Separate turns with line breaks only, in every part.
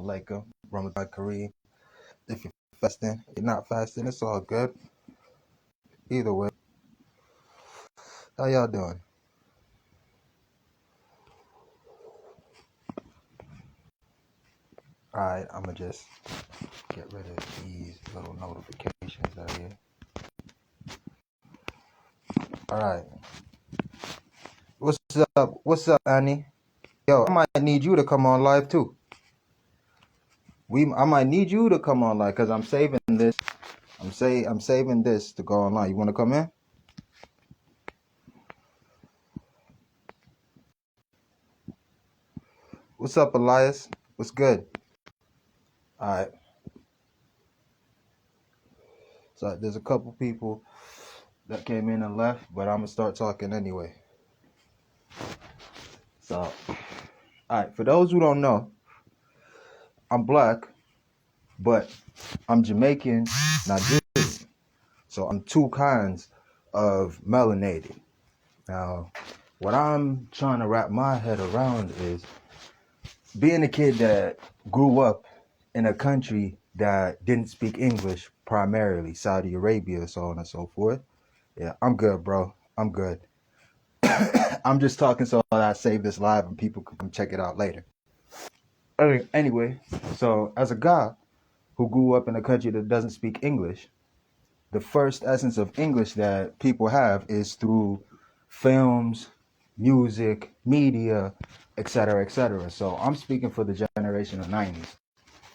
alaikum. Ramadan Kareem. If you're fasting, you're not fasting, it's all good. Either way, how y'all doing? Alright, I'm gonna just get rid of these little notifications out here. Alright. What's up? What's up, Annie? Yo, I might need you to come on live too. I might need you to come on live because I'm saving this. I'm saving this to go online. You wanna come in? What's up, Elias? What's good? Alright. So there's a couple people that came in and left, but I'm gonna start talking anyway. So, alright, for those who don't know, I'm black, but I'm Jamaican, Nigerian. So I'm two kinds of melanated. Now, what I'm trying to wrap my head around is being a kid that grew up in a country that didn't speak English primarily, Saudi Arabia, so on and so forth. Yeah, I'm good, bro. I'm good. I'm just talking so that I save this live and people can come check it out later. Anyway, so as a guy who grew up in a country that doesn't speak English, the first essence of English that people have is through films, music, media, etc., etc. So I'm speaking for the generation of 90s.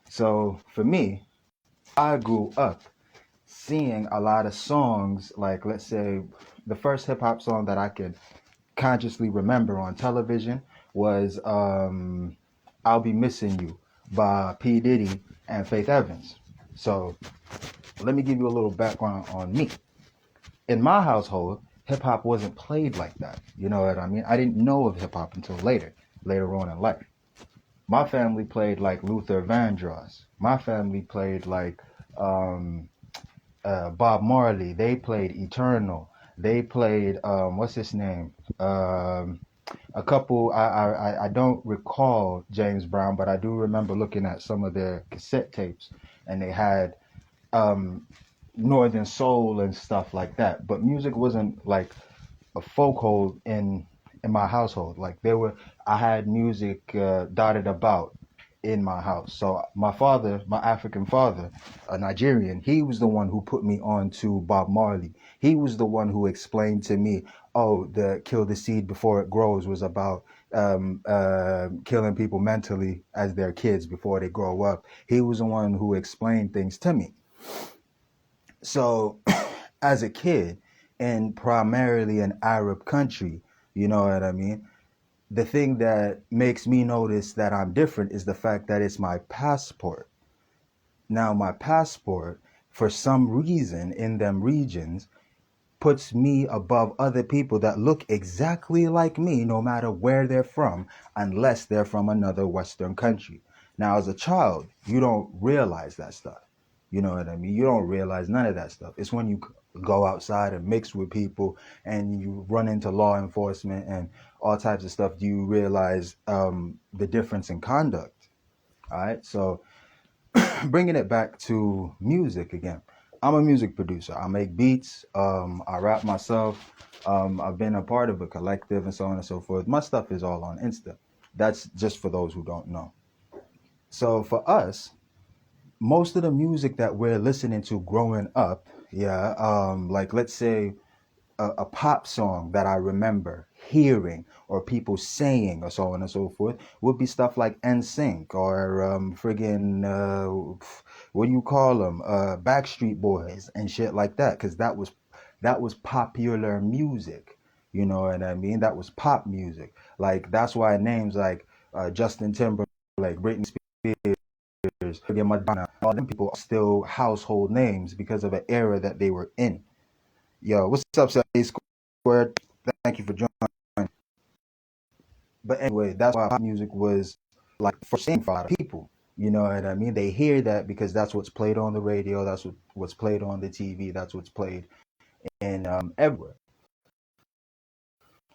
So for me, I grew up seeing a lot of songs, like let's say the first hip hop song that I could consciously remember on television was I'll Be Missing You by P. Diddy and Faith Evans. So let me give you a little background on me. In my household, hip hop wasn't played like that. You know what I mean? I didn't know of hip hop until later on in life. My family played like Luther Vandross. My family played like Bob Marley. They played Eternal. They played what's his name? A couple. I don't recall James Brown, but I do remember looking at some of their cassette tapes, and they had Northern Soul and stuff like that. But music wasn't like a focal in my household. Like I had music dotted about in my house. So my father, my African father, a Nigerian, he was the one who put me on to Bob Marley. He was the one who explained to me, oh, the kill the seed before it grows was about killing people mentally as their kids before they grow up. He was the one who explained things to me. So as a kid in primarily an Arab country, you know what I mean? The thing that makes me notice that I'm different is the fact that it's my passport. Now, my passport, for some reason in them regions, puts me above other people that look exactly like me, no matter where they're from, unless they're from another Western country. Now, as a child, you don't realize that stuff. You know what I mean? You don't realize none of that stuff. It's when you go outside and mix with people and you run into law enforcement and all types of stuff, do you realize the difference in conduct. All right. So bringing it back to music again. I'm a music producer. I make beats. I rap myself. I've been a part of a collective and so on and so forth. My stuff is all on Insta. That's just for those who don't know. So for us, most of the music that we're listening to growing up, yeah, like let's say a pop song that I remember hearing or people saying or so on and so forth would be stuff like NSYNC or friggin' what do you call them, Backstreet Boys and shit like that, because that was popular music. You know what I mean? That was pop music. Like that's why names like Justin Timberlake, Britney Spears, friggin' Madonna, all them people are still household names because of the era that they were in. Yo, what's up, A Squared? Thank you for joining. But anyway, that's why pop music was like the first thing for a lot of people. You know what I mean? They hear that because that's what's played on the radio, that's what's played on the TV, that's what's played in everywhere.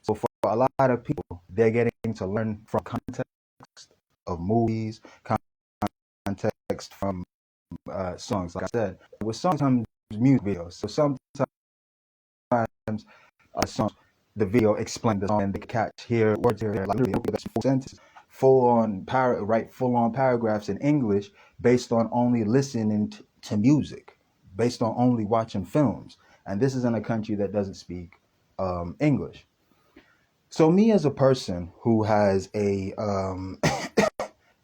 So for a lot of people, they're getting to learn from context of movies, context from songs. Like I said, with sometimes music videos. So sometimes songs, the video explain the song and they catch here words here, like literally full sentences, full on paragraphs in English based on only listening to music, based on only watching films. And this is in a country that doesn't speak English. So me as a person who has a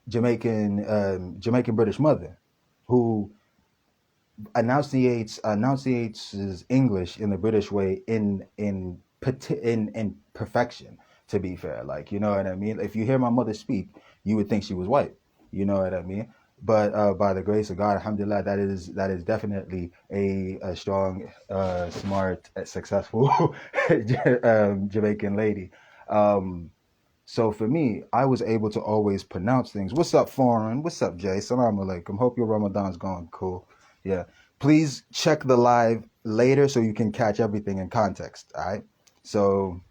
Jamaican British mother who enunciates his English in the British way in perfection. To be fair, like, you know what I mean. If you hear my mother speak, you would think she was white. You know what I mean. But by the grace of God, alhamdulillah, that is definitely a strong, smart, successful Jamaican lady. Um, so for me, I was able to always pronounce things. What's up, foreign? What's up, Jay? Salam alaikum. Hope your Ramadan's going cool. Yeah. Please check the live later so you can catch everything in context. All right. So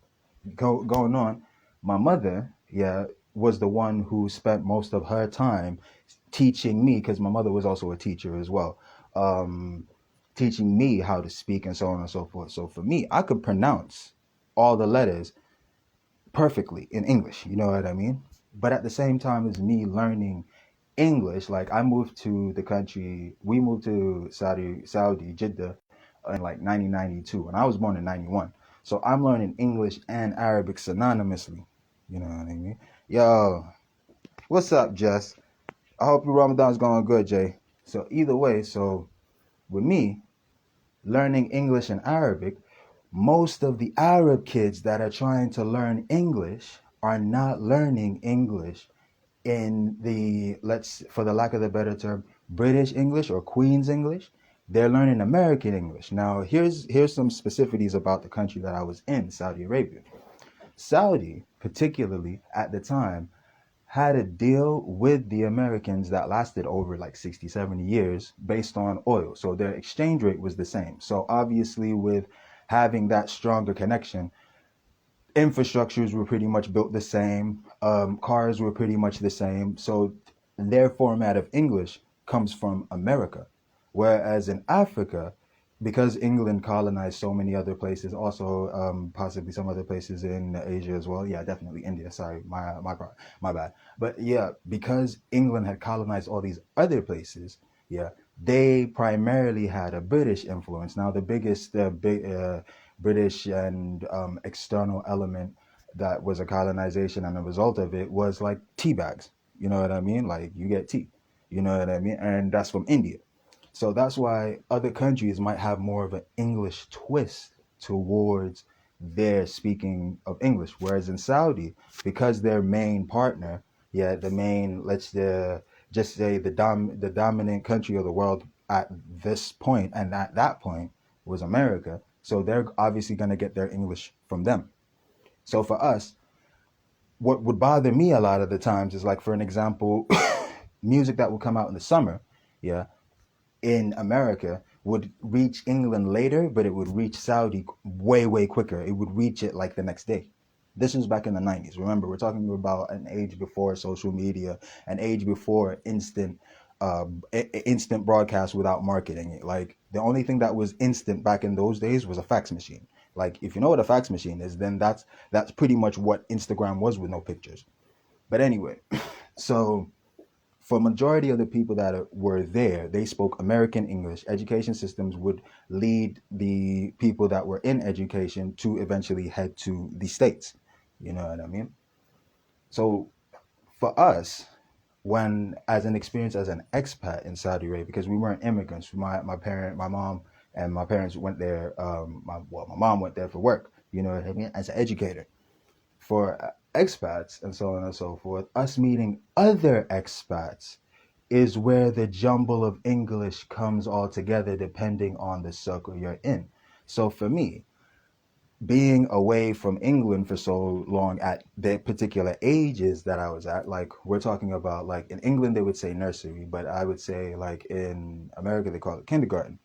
going on, my mother, yeah, was the one who spent most of her time teaching me, because my mother was also a teacher as well, teaching me how to speak and so on and so forth. So for me, I could pronounce all the letters perfectly in English, you know what I mean? But at the same time as me learning English, like we moved to Saudi, Jeddah in like 1992, and I was born in 91. So I'm learning English and Arabic synonymously, you know what I mean? Yo, what's up, Jess? I hope your Ramadan's going good, Jay. So either way, so with me learning English and Arabic, most of the Arab kids that are trying to learn English are not learning English in the, let's, for the lack of the better term, British English or Queen's English. They're learning American English. Now, here's some specificities about the country that I was in, Saudi Arabia. Saudi, particularly at the time, had a deal with the Americans that lasted over like 60, 70 years based on oil. So their exchange rate was the same. So obviously, with having that stronger connection, infrastructures were pretty much built the same. Cars were pretty much the same. So their format of English comes from America. Whereas in Africa, because England colonized so many other places, also possibly some other places in Asia as well. Yeah, definitely India. Sorry, my bad. But yeah, because England had colonized all these other places, yeah, they primarily had a British influence. Now, the biggest British and external element that was a colonization and a result of it was like tea bags. You know what I mean? Like you get tea. You know what I mean? And that's from India. So that's why other countries might have more of an English twist towards their speaking of English. Whereas in Saudi, because their main partner, yeah, the main, just say the dominant country of the world at this point and at that point was America. So they're obviously going to get their English from them. So for us, what would bother me a lot of the times is like, for an example, music that will come out in the summer, yeah, in America would reach England later, but it would reach Saudi way, way quicker. It would reach it like the next day. This was back in the 90s. Remember, we're talking about an age before social media, an age before instant broadcast without marketing. Like the only thing that was instant back in those days was a fax machine. Like if you know what a fax machine is, then that's pretty much what Instagram was with no pictures. But anyway, so for majority of the people that were there, they spoke American English. Education systems would lead the people that were in education to eventually head to the States. You know what I mean? So for us, when as an experience as an expat in Saudi Arabia, because we weren't immigrants, my mom and my parents went there. My mom went there for work. You know what I mean? As an educator for expats and so on and so forth, us meeting other expats is where the jumble of English comes all together depending on the circle you're in. So for me, being away from England for so long at the particular ages that I was at, like we're talking about, like in England they would say nursery, but I would say like in America they call it kindergarten.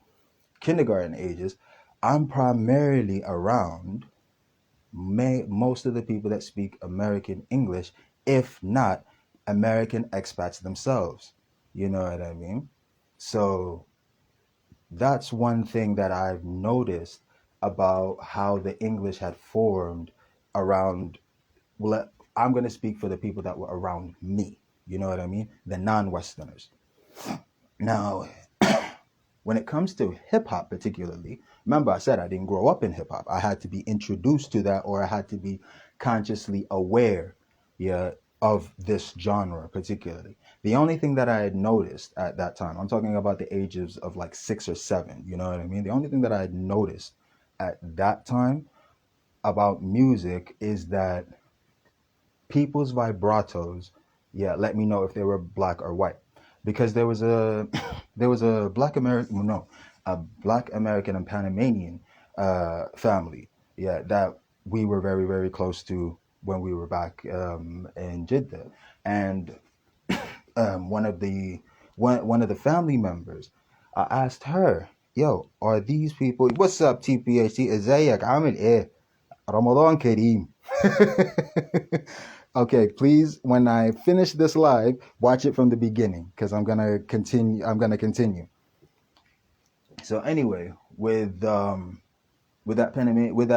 Kindergarten ages, I'm primarily around most of the people that speak American English, if not American expats themselves. You know what I mean? So that's one thing that I've noticed about how the English had formed around, well, I'm going to speak for the people that were around me. You know what I mean? The non-Westerners. Now, when it comes to hip hop, particularly, remember I said I didn't grow up in hip hop. I had to be introduced to that, or I had to be consciously aware, yeah, of this genre, particularly. The only thing that I had noticed at that time, I'm talking about the ages of like 6 or 7, you know what I mean? The only thing that I had noticed at that time about music is that people's vibratos, yeah, let me know if they were black or white, because there was a there was a black American, well, no, a black American and Panamanian family, yeah, that we were very very close to when we were back in Jeddah, and one of the one of the family members, I asked her, "Yo, are these people? What's up, TPHC? Isaiah, I'm in air. Ramadan Kareem." Okay, please, when I finish this live, watch it from the beginning because I'm gonna continue. I'm gonna continue. So anyway, with that pen with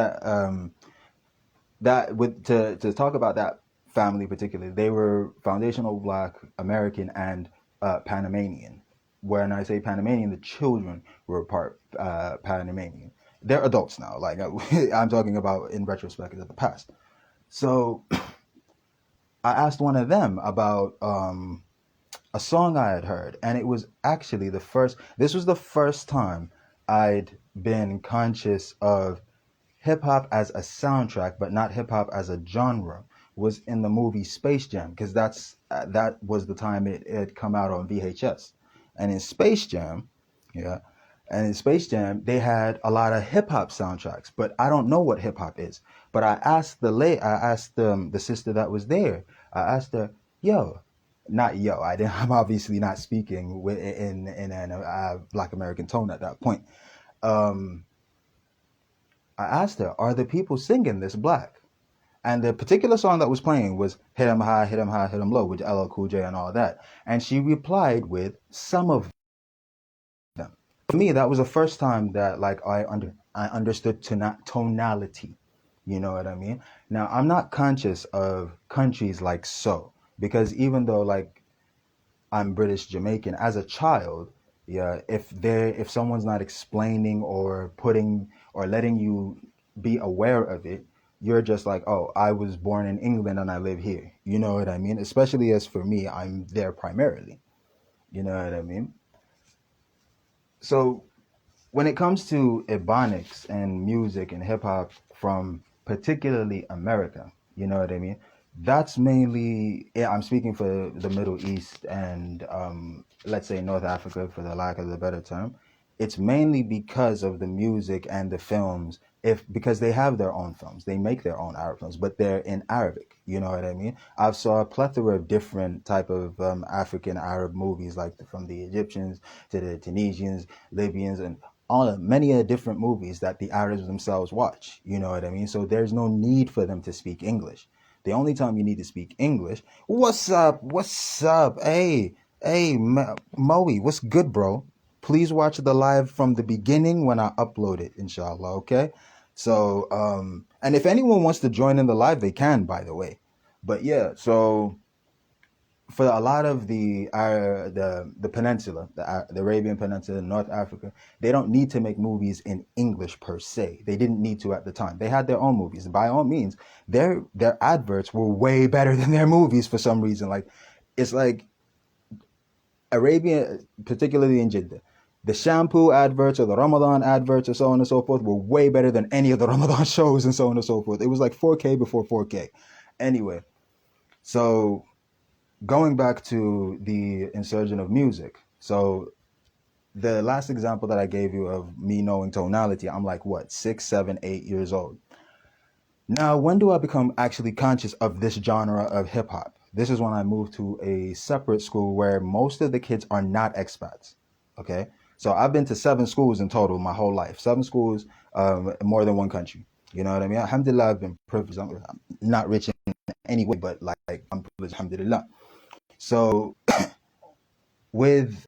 that with to talk about that family particularly, they were foundational Black American and Panamanian. When I say Panamanian, the children were part Panamanian. They're adults now. Like I'm talking about in retrospect of the past. So I asked one of them about a song I had heard, and it was actually the first. This was the first time I'd been conscious of hip hop as a soundtrack, but not hip hop as a genre. Was in the movie Space Jam, because that was the time it had come out on VHS, and in Space Jam, yeah, and in Space Jam they had a lot of hip hop soundtracks, but I don't know what hip hop is. But I asked the sister that was there. I asked her, yo, not yo. I didn't. I'm obviously not speaking in an Black American tone at that point. Um, I asked her, "Are the people singing this black?" And the particular song that was playing was "Hit 'em High, Hit 'em High, Hit 'em Low" with LL Cool J and all that. And she replied with "Some of them." For me, that was the first time that like I understood tonality. You know what I mean? Now I'm not conscious of countries like so, because even though like I'm British Jamaican. As a child, yeah, if someone's not explaining or putting or letting you be aware of it, you're just like, oh, I was born in England and I live here. You know what I mean? Especially as for me, I'm there primarily. You know what I mean? So when it comes to ebonics and music and hip hop from particularly America, you know what I mean? That's mainly, yeah, I'm speaking for the Middle East and let's say North Africa for the lack of the better term. It's mainly because of the music and the films, if because they have their own films, they make their own Arab films, but they're in Arabic. You know what I mean? I've saw a plethora of different type of African Arab movies, like from the Egyptians to the Tunisians, Libyans, and all of many different movies that the Arabs themselves watch. You know what I mean? So there's no need for them to speak English. The only time you need to speak English, what's up? What's up? Hey, Moe, what's good, bro? Please watch the live from the beginning when I upload it, inshallah. Okay. So, and if anyone wants to join in the live, they can, by the way. But yeah, so for a lot of the peninsula, the Arabian Peninsula, North Africa, they don't need to make movies in English per se. They didn't need to at the time. They had their own movies. By all means, their adverts were way better than their movies for some reason. Like it's like Arabian, particularly in Jeddah, the shampoo adverts or the Ramadan adverts or so on and so forth were way better than any of the Ramadan shows and so on and so forth. It was like 4K before 4K. Anyway, so going back to the insurgent of music. So the last example that I gave you of me knowing tonality, I'm like what, 6, 7, 8 years old. Now, when do I become actually conscious of this genre of hip hop? This is when I moved to a separate school where most of the kids are not expats. Okay, so I've been to 7 schools in total my whole life. 7 schools, more than one country. You know what I mean? Alhamdulillah, I've been privileged. I'm not rich in any way, but like I'm privileged. Alhamdulillah. So with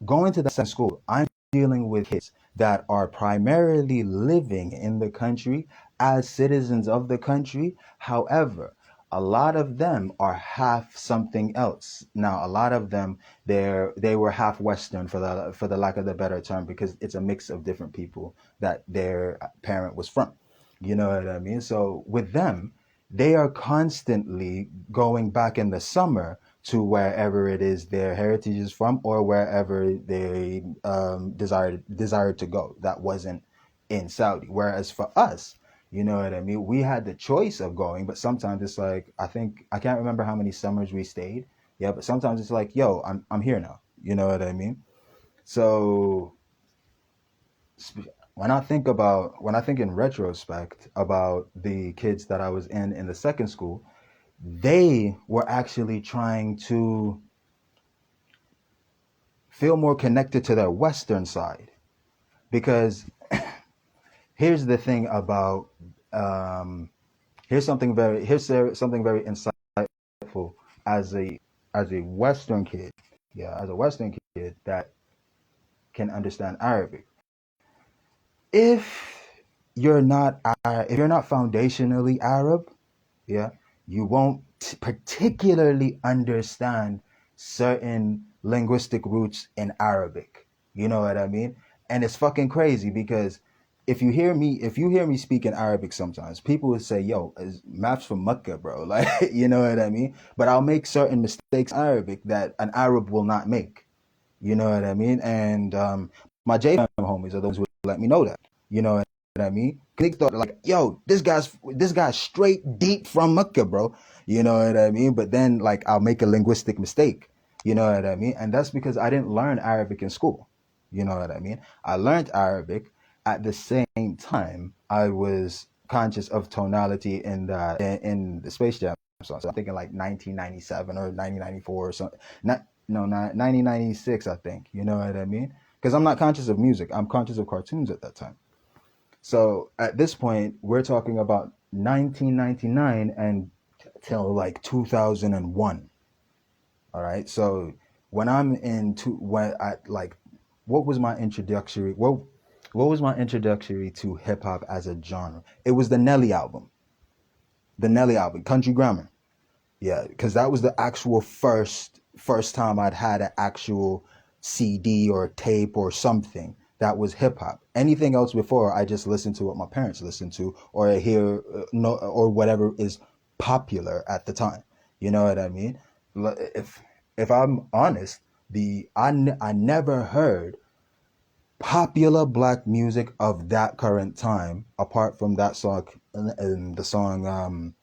going to the same school, I'm dealing with kids that are primarily living in the country as citizens of the country. However, a lot of them are half something else. Now, a lot of them they were half Western for the lack of the better term, because it's a mix of different people that their parent was from. You know what I mean? So with them, they are constantly going back in the summer to wherever it is their heritage is from, or wherever they desired to go that wasn't in Saudi. Whereas for us, you know what I mean, we had the choice of going, but sometimes it's like, I can't remember how many summers we stayed. Yeah, but sometimes it's like, yo, I'm here now. You know what I mean? So when I think in retrospect about the kids that I was in the second school, they were actually trying to feel more connected to their Western side. Because here's the thing about um, here's something very insightful as a Western kid, yeah, as a Western kid that can understand Arabic. If if you're not foundationally Arab, yeah, you won't particularly understand certain linguistic roots in Arabic. You know what I mean? And it's fucking crazy because if you hear me speak in Arabic sometimes, people would say, yo, Maff's from Mecca, bro. Like, you know what I mean? But I'll make certain mistakes in Arabic that an Arab will not make. You know what I mean? And my J-Fam homies are those who let me know that. You know what I mean? They thought like, yo, this guy's straight deep from Mecca, bro. You know what I mean? But then like I'll make a linguistic mistake. You know what I mean? And that's because I didn't learn Arabic in school. You know what I mean? I learned Arabic at the same time I was conscious of tonality in the Space Jam song. So I'm thinking like 1997 or 1994 or something. Not no, not 1996, I think. You know what I mean? Because I'm not conscious of music. I'm conscious of cartoons at that time. So at this point, we're talking about 1999 and till like 2001. All right. So when I'm into when I like, what was my introductory? What was my introductory to hip hop as a genre? It was the Nelly album, Country Grammar. Yeah, because that was the actual first time I'd had an actual CD or tape or something that was hip hop. Anything else before, I just listened to what my parents listened to, or I hear no, or whatever is popular at the time. You know what I mean? If I'm honest, I never heard popular black music of that current time apart from that song and the song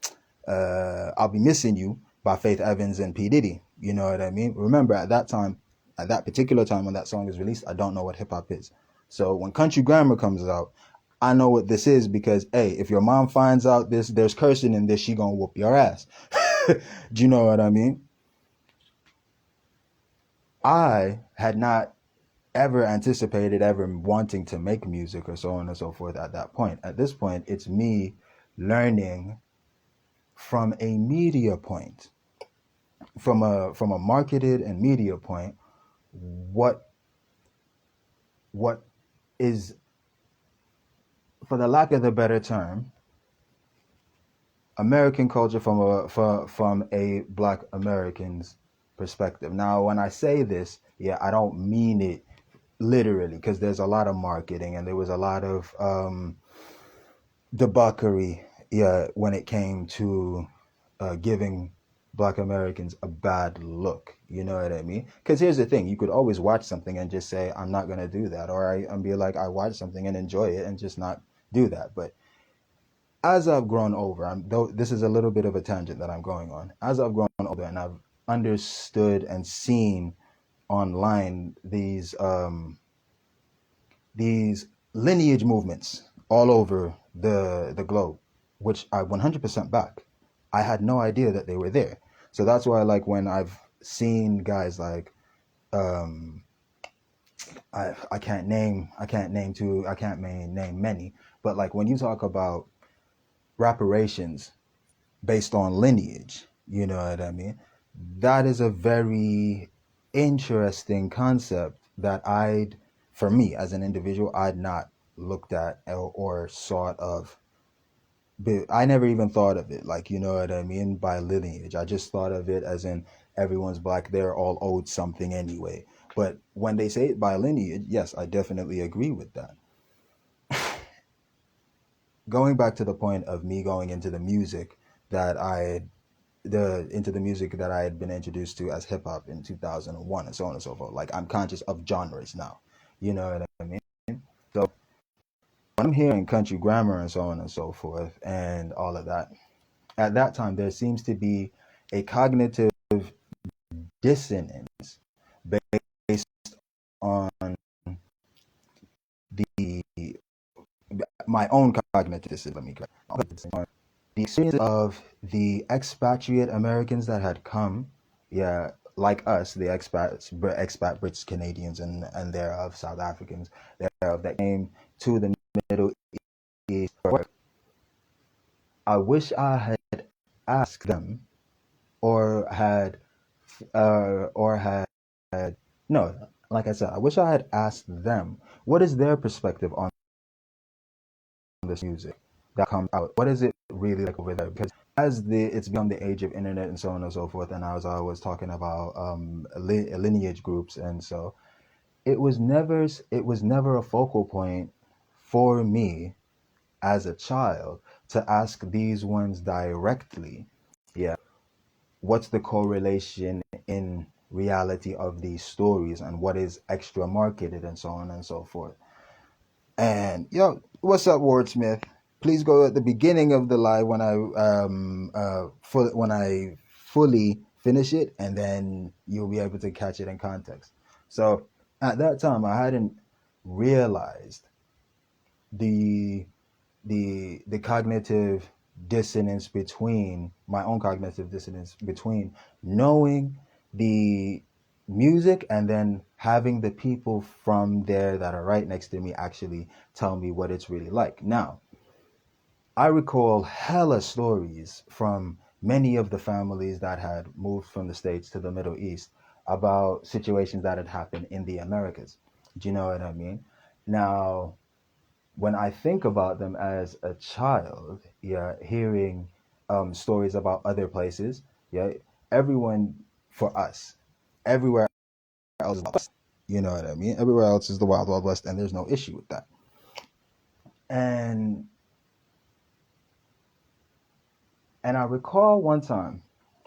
I'll Be Missing You by Faith Evans and P. Diddy. You know what I mean? Remember, at that time, at that particular time when that song is released, I don't know what hip hop is. So when Country Grammar comes out, I know what this is because, hey, if your mom finds out there's cursing in this, she gonna whoop your ass. Do you know what I mean? I had not ever anticipated ever wanting to make music or so on and so forth at that point. At this point, it's me learning from a media point, from a marketed and media point, what what is, for the lack of the better term, American culture from a Black American's perspective. Now, when I say this, yeah, I don't mean it literally because there's a lot of marketing and there was a lot of debauchery, yeah, when it came to giving Black Americans a bad look. You know what I mean? Because here's the thing: you could always watch something and just say, "I'm not gonna do that," or and be like, "I watched something and enjoy it," and just not do that. But as I've grown older, though this is a little bit of a tangent that I'm going on. As I've grown older and I've understood and seen online these lineage movements all over the globe, which I 100% back. I had no idea that they were there. So that's why, like, when I've seen guys like, um, I can't name many, but like when you talk about reparations based on lineage, you know what I mean? That is a very interesting concept that for me as an individual, I'd not looked at or sort of. But I never even thought of it, like, you know what I mean, by lineage. I just thought of it as in everyone's black, they're all owed something anyway. But when they say it by lineage, yes, I definitely agree with that. Going back to the point of me going into the music that I the into the music that I had been introduced to as hip hop in 2001 and so on and so forth. Like, I'm conscious of genres now. You know what I mean? So when I'm hearing country grammar and so on and so forth and all of that, at that time there seems to be a cognitive dissonance based on the my own cognitive dissonance. Let me correct. The experience of the expatriate Americans that had come, yeah, like us, the expat British Canadians and thereof South Africans, thereof that came to the Middle East for work. I wish I had asked them, or had, or had, no, like I said, I wish I had asked them what is their perspective on this music that comes out. What is it really like over there? Because as it's become the age of internet and so on and so forth, and as I was talking about lineage groups, and so it was never a focal point for me as a child to ask these ones directly. Yeah, what's the correlation in reality of these stories, and what is extra marketed, and so on and so forth. And yo, what's up, Wordsmith? Please go at the beginning of the live when I fully finish it, and then you'll be able to catch it in context. So at that time, I hadn't realized the the cognitive dissonance between my own cognitive dissonance between knowing the music and then having the people from there that are right next to me actually tell me what it's really like. Now, I recall hella stories from many of the families that had moved from the States to the Middle East about situations that had happened in the Americas. Do you know what I mean? Now, when I think about them as a child, yeah, hearing stories about other places, yeah, everyone, for us, everywhere else is the Wild West. You know what I mean? Everywhere else is the Wild Wild West, and there's no issue with that. And and I recall one time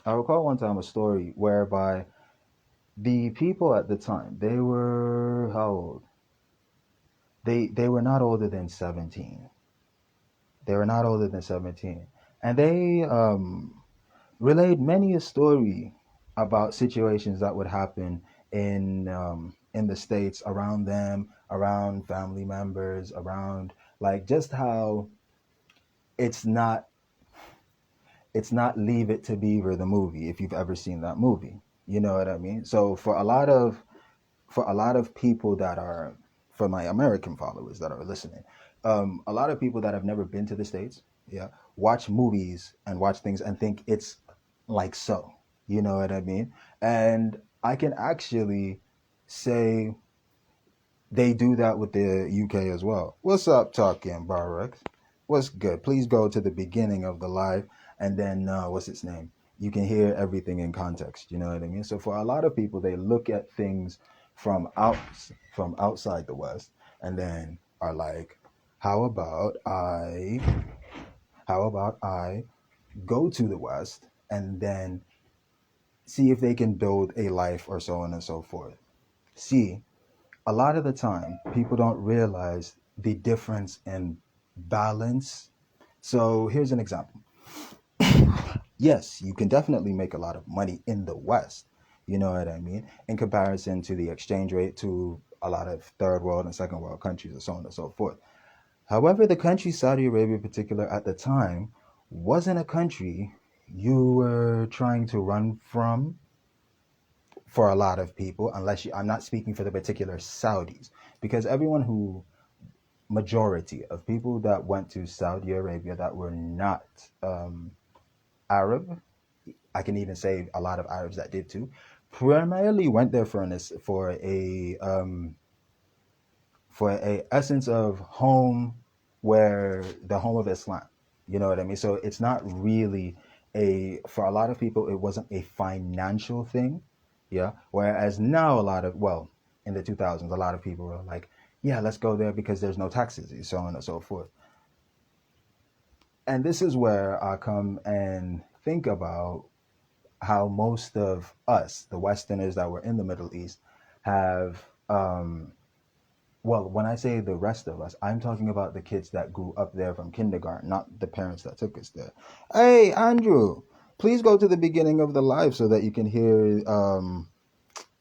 a story whereby the people at the time, they were how old? They were not older than 17. They were not older than 17, and they relayed many a story about situations that would happen in the states around them, around family members, around, like, just how it's not it's not Leave It to Beaver the movie, if you've ever seen that movie. You know what I mean? So for a lot of people that are, for my American followers that are listening, a lot of people that have never been to the States, yeah, watch movies and watch things and think it's like so. You know what I mean? And I can actually say they do that with the UK as well. What's up, Talking Barex? What's good? Please go to the beginning of the live, and then what's its name? You can hear everything in context. You know what I mean? So for a lot of people, they look at things from outside the West, and then are like, "How about I? How about I go to the West and then see if they can build a life, or so on and so forth." See, a lot of the time, people don't realize the difference in balance. So here's an example. Yes, you can definitely make a lot of money in the West. You know what I mean? In comparison to the exchange rate to a lot of third world and second world countries, and so on and so forth. However, the country Saudi Arabia in particular at the time wasn't a country you were trying to run from for a lot of people, unless I'm not speaking for the particular Saudis, because majority of people that went to Saudi Arabia that were not Arab, I can even say a lot of Arabs that did too, primarily went there for for a essence of home, where the home of Islam. You know what I mean? So it's not really for a lot of people, it wasn't a financial thing. Yeah. Whereas now, in the 2000s, a lot of people were like, yeah, let's go there because there's no taxes, so on and so forth. And this is where I come and think about how most of us, the Westerners that were in the Middle East, have when I say the rest of us, I'm talking about the kids that grew up there from kindergarten, not the parents that took us there. Hey, Andrew, please go to the beginning of the live so that you can hear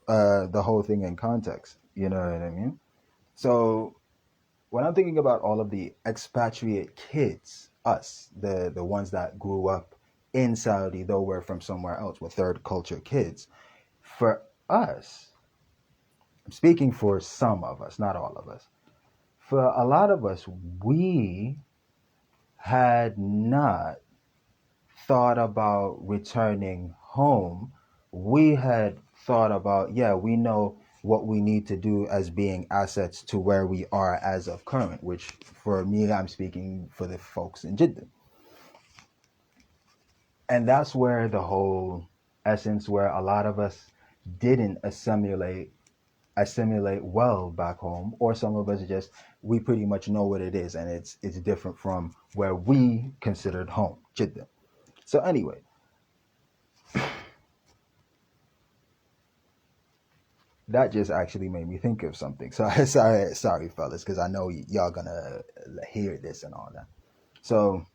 the whole thing in context. You know what I mean? So when I'm thinking about all of the expatriate kids, us, the ones that grew up in Saudi, though we're from somewhere else, we're third culture kids. For us, I'm speaking for some of us, not all of us. For a lot of us, we had not thought about returning home. We had thought about, yeah, we know what we need to do as being assets to where we are as of current, which for me, I'm speaking for the folks in Jeddah. And that's where the whole essence, where a lot of us didn't assimilate well back home, or some of us just, we pretty much know what it is, and it's different from where we considered home, Jeddah. So anyway, that just actually made me think of something. So sorry fellas, because I know y'all gonna hear this and all that. So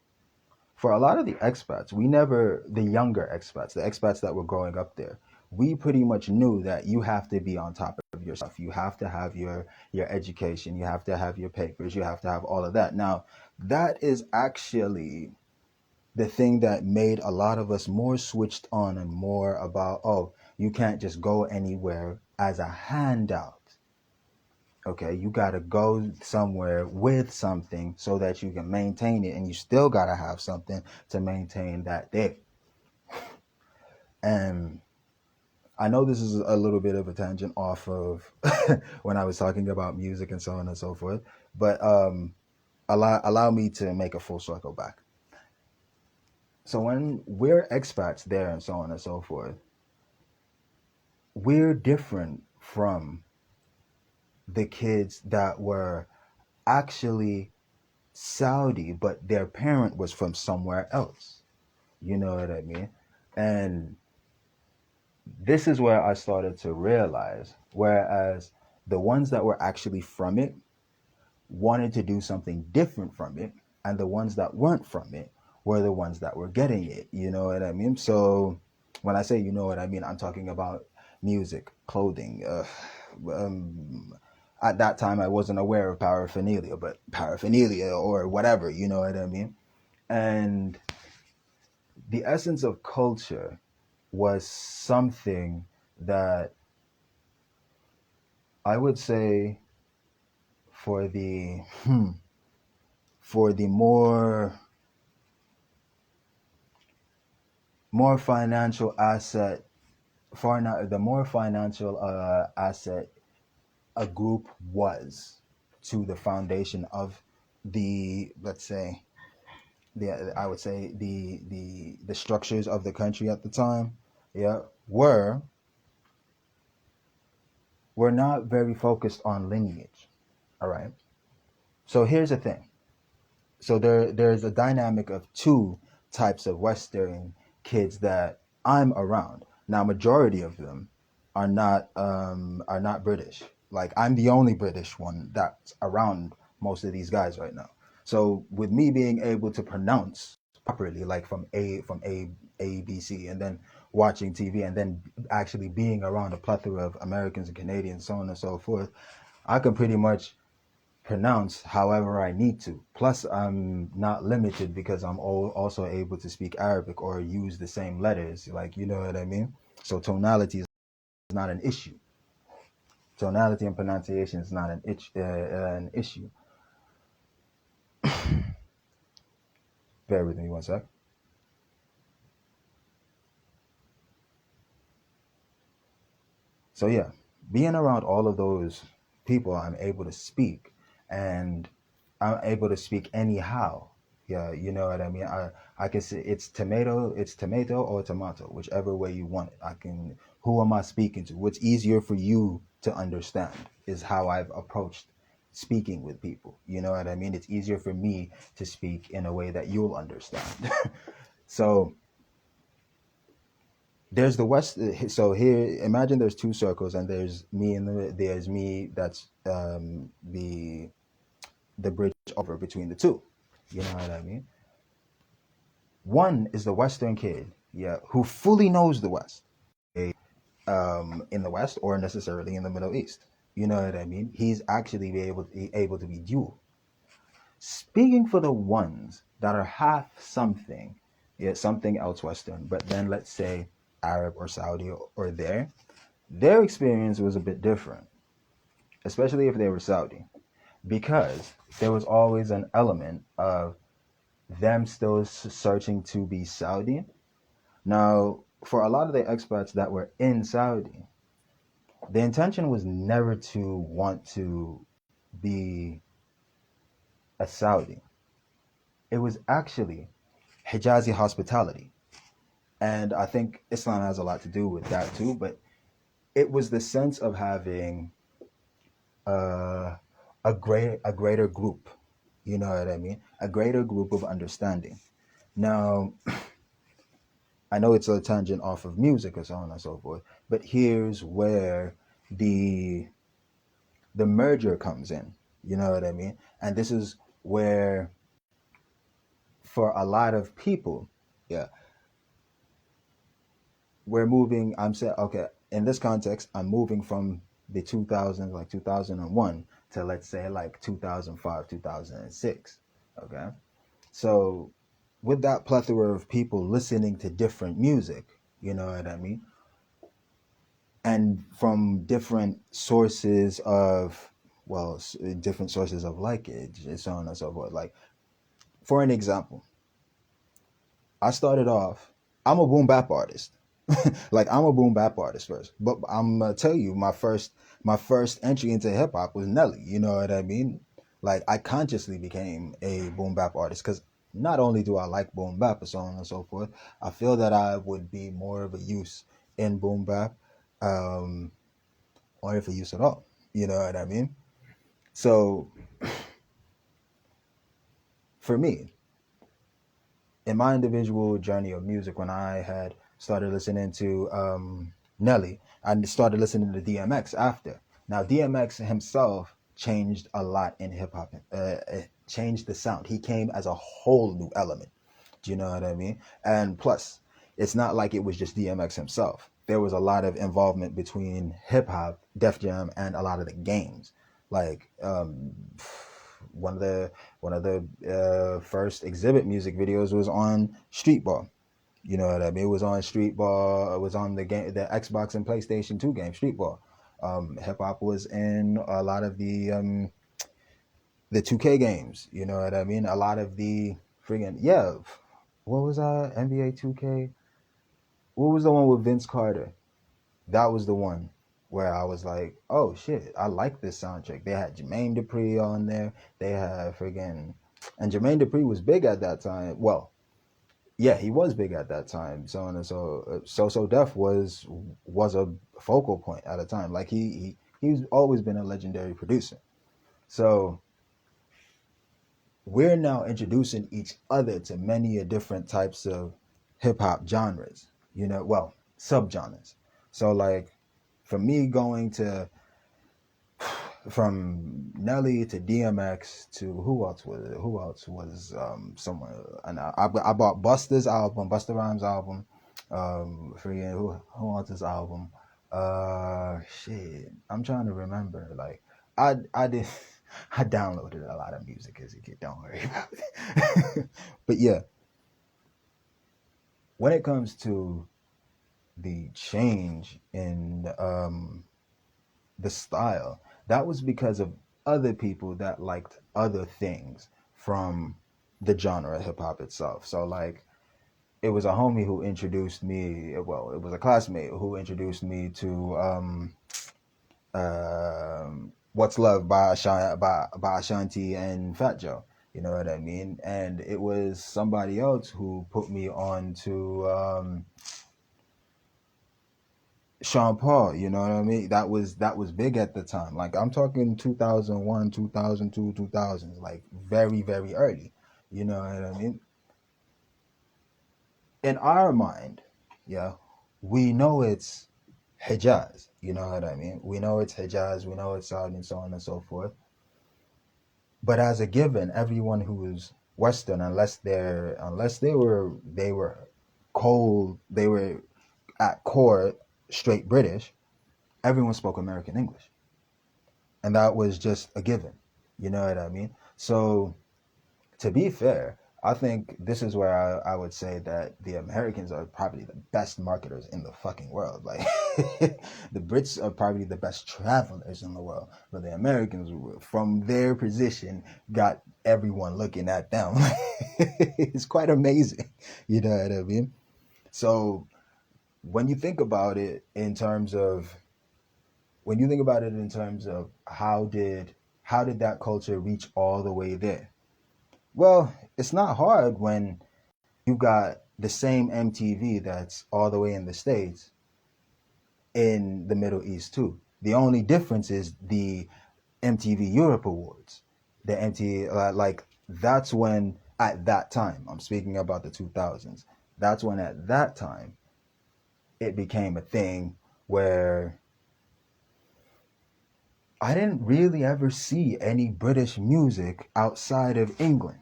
for a lot of the expats, we never, the younger expats, the expats that were growing up there, we pretty much knew that you have to be on top of your stuff. You have to have your education. You have to have your papers. You have to have all of that. Now, that is actually the thing that made a lot of us more switched on and more about, oh, you can't just go anywhere as a handout. Okay, you got to go somewhere with something so that you can maintain it, and you still got to have something to maintain that day. And I know this is a little bit of a tangent off of when I was talking about music and so on and so forth, but allow me to make a full circle back. So when we're expats there and so on and so forth, we're different from the kids that were actually Saudi, but their parent was from somewhere else. You know what I mean? And this is where I started to realize, whereas the ones that were actually from it wanted to do something different from it, and the ones that weren't from it were the ones that were getting it. You know what I mean? So when I say you know what I mean, I'm talking about music, clothing. Um, at that time, I wasn't aware of paraphernalia, but paraphernalia or whatever, you know what I mean? And the essence of culture was something that I would say for the for the more financial asset, far not the more financial asset a group was to the foundation of the, let's say, the I would say the structures of the country at the time, yeah, were not very focused on lineage. All right. So here's the thing. So there's a dynamic of two types of Western kids that I'm around. Now, majority of them are not British. Like, I'm the only British one that's around most of these guys right now. So with me being able to pronounce properly, like from A B C, and then watching TV, and then actually being around a plethora of Americans and Canadians, so on and so forth, I can pretty much pronounce however I need to. Plus, I'm not limited because I'm also able to speak Arabic or use the same letters. Like, you know what I mean? So tonality is not an issue. Tonality and pronunciation is not an issue. Bear with me one sec. So yeah, being around all of those people, I'm able to speak, and I'm able to speak anyhow. Yeah, you know what I mean. I can say it's tomato or tomato, whichever way you want it. I can. Who am I speaking to? What's easier for you to understand is how I've approached speaking with people. You know what I mean. It's easier for me to speak in a way that you'll understand. So there's the west. So here, imagine there's two circles, and there's me that's the bridge over between the two. You know what I mean? One is the Western kid, yeah, who fully knows the West, in the West or necessarily in the Middle East. You know what I mean? He's actually able to be dual. Speaking for the ones that are half something, yeah, something else Western, but then let's say Arab or Saudi or their experience was a bit different, especially if they were Saudi, because there was always an element of them still searching to be Saudi. Now, for a lot of the expats that were in Saudi, the intention was never to want to be a Saudi. It was actually Hijazi hospitality. And I think Islam has a lot to do with that too, but it was the sense of having uh, a greater group. You know what I mean? A greater group of understanding. Now, I know it's a tangent off of music or so on and so forth, but here's where the the merger comes in. You know what I mean? And this is where, for a lot of people, yeah, we're moving. I'm saying, okay, in this context, I'm moving from the 2000s, like 2001, to let's say like 2005, 2006. Okay. So, with that plethora of people listening to different music, you know what I mean? And from different sources of, well, different sources of likage and so on and so forth. Like, for an example, I started off, I'm a boom bap artist. Like, I'm a boom bap artist first, but I'm gonna tell you, my first entry into hip hop was Nelly. You know what I mean? Like, I consciously became a boom bap artist because not only do I like boom bap and so on and so forth, I feel that I would be more of a use in boom bap, um, or if a use at all. You know what I mean? So for me, in my individual journey of music, when I had started listening to Nelly, I started listening to DMX after. Now, DMX himself changed a lot in hip hop, changed the sound. He came as a whole new element. Do you know what I mean? And plus, it's not like it was just DMX himself. There was a lot of involvement between hip hop, Def Jam, and a lot of the games. Like, one of the first exhibit music videos was on Street Ball. You know what I mean? It was on Street Ball. It was on the Xbox and PlayStation 2 game, Street Ball. Hip hop was in a lot of the 2K games. You know what I mean? A lot of the friggin' yeah. What was NBA 2K? What was the one with Vince Carter? That was the one where I was like, oh shit, I like this soundtrack. They had Jermaine Dupri on there. They had friggin' and Jermaine Dupri was big at that time. Well, yeah, he was big at that time. So on and so Def was a focal point at a time. Like he's always been a legendary producer. So we're now introducing each other to many different types of hip hop genres. You know, well, subgenres. So like for me going to from Nelly to DMX to who else was it? Who else was someone? And I bought Busta Rhymes album. Forget who else his album. Shit, I'm trying to remember. Like I did. I downloaded a lot of music as a kid. Don't worry about it. But yeah, when it comes to the change in the style, that was because of other people that liked other things from the genre of hip hop itself. So like it was a homie who introduced me, well, it was a classmate who introduced me to What's Love by Ashanti and Fat Joe. You know what I mean? And it was somebody else who put me on to Sean Paul. You know what I mean? That was big at the time. Like I'm talking 2001, 2002, 2000s, like very very early. You know what I mean? In our mind, yeah, we know it's Hijaz. You know what I mean? We know it's Hijaz. We know it's Saudi and so on and so forth. But as a given, everyone who's Western, unless they were cold, they were at core straight British. Everyone spoke American English, and that was just a given. You know what I mean? So to be fair, I think this is where I would say that the Americans are probably the best marketers in the fucking world. Like the Brits are probably the best travelers in the world, but the Americans, from their position, got everyone looking at them. It's quite amazing. You know what I mean? So when you think about it in terms of how did that culture reach all the way there? Well, it's not hard when you got the same MTV that's all the way in the States in the Middle East too. The only difference is the MTV Europe Awards. The MTV, like, that's when, at that time, I'm speaking about the 2000s, that's when at that time it became a thing where I didn't really ever see any British music outside of England.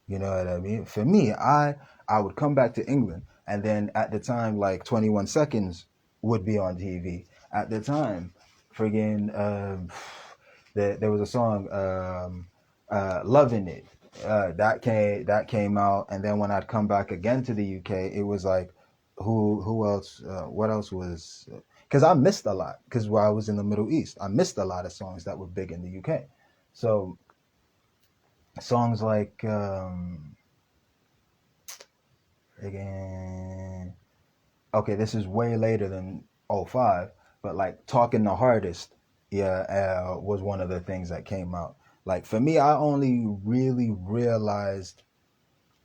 You know what I mean? For me, I would come back to England, and then at the time, like 21 Seconds would be on TV. At the time, friggin' there was a song, "Loving It," that came out, and then when I'd come back again to the UK, it was like, who else? What else was? Because I missed a lot. Because while I was in the Middle East, I missed a lot of songs that were big in the UK. So songs like again, okay, this is way later than '05, but like Talking the Hardest, yeah, was one of the things that came out. Like for me, I only really realized,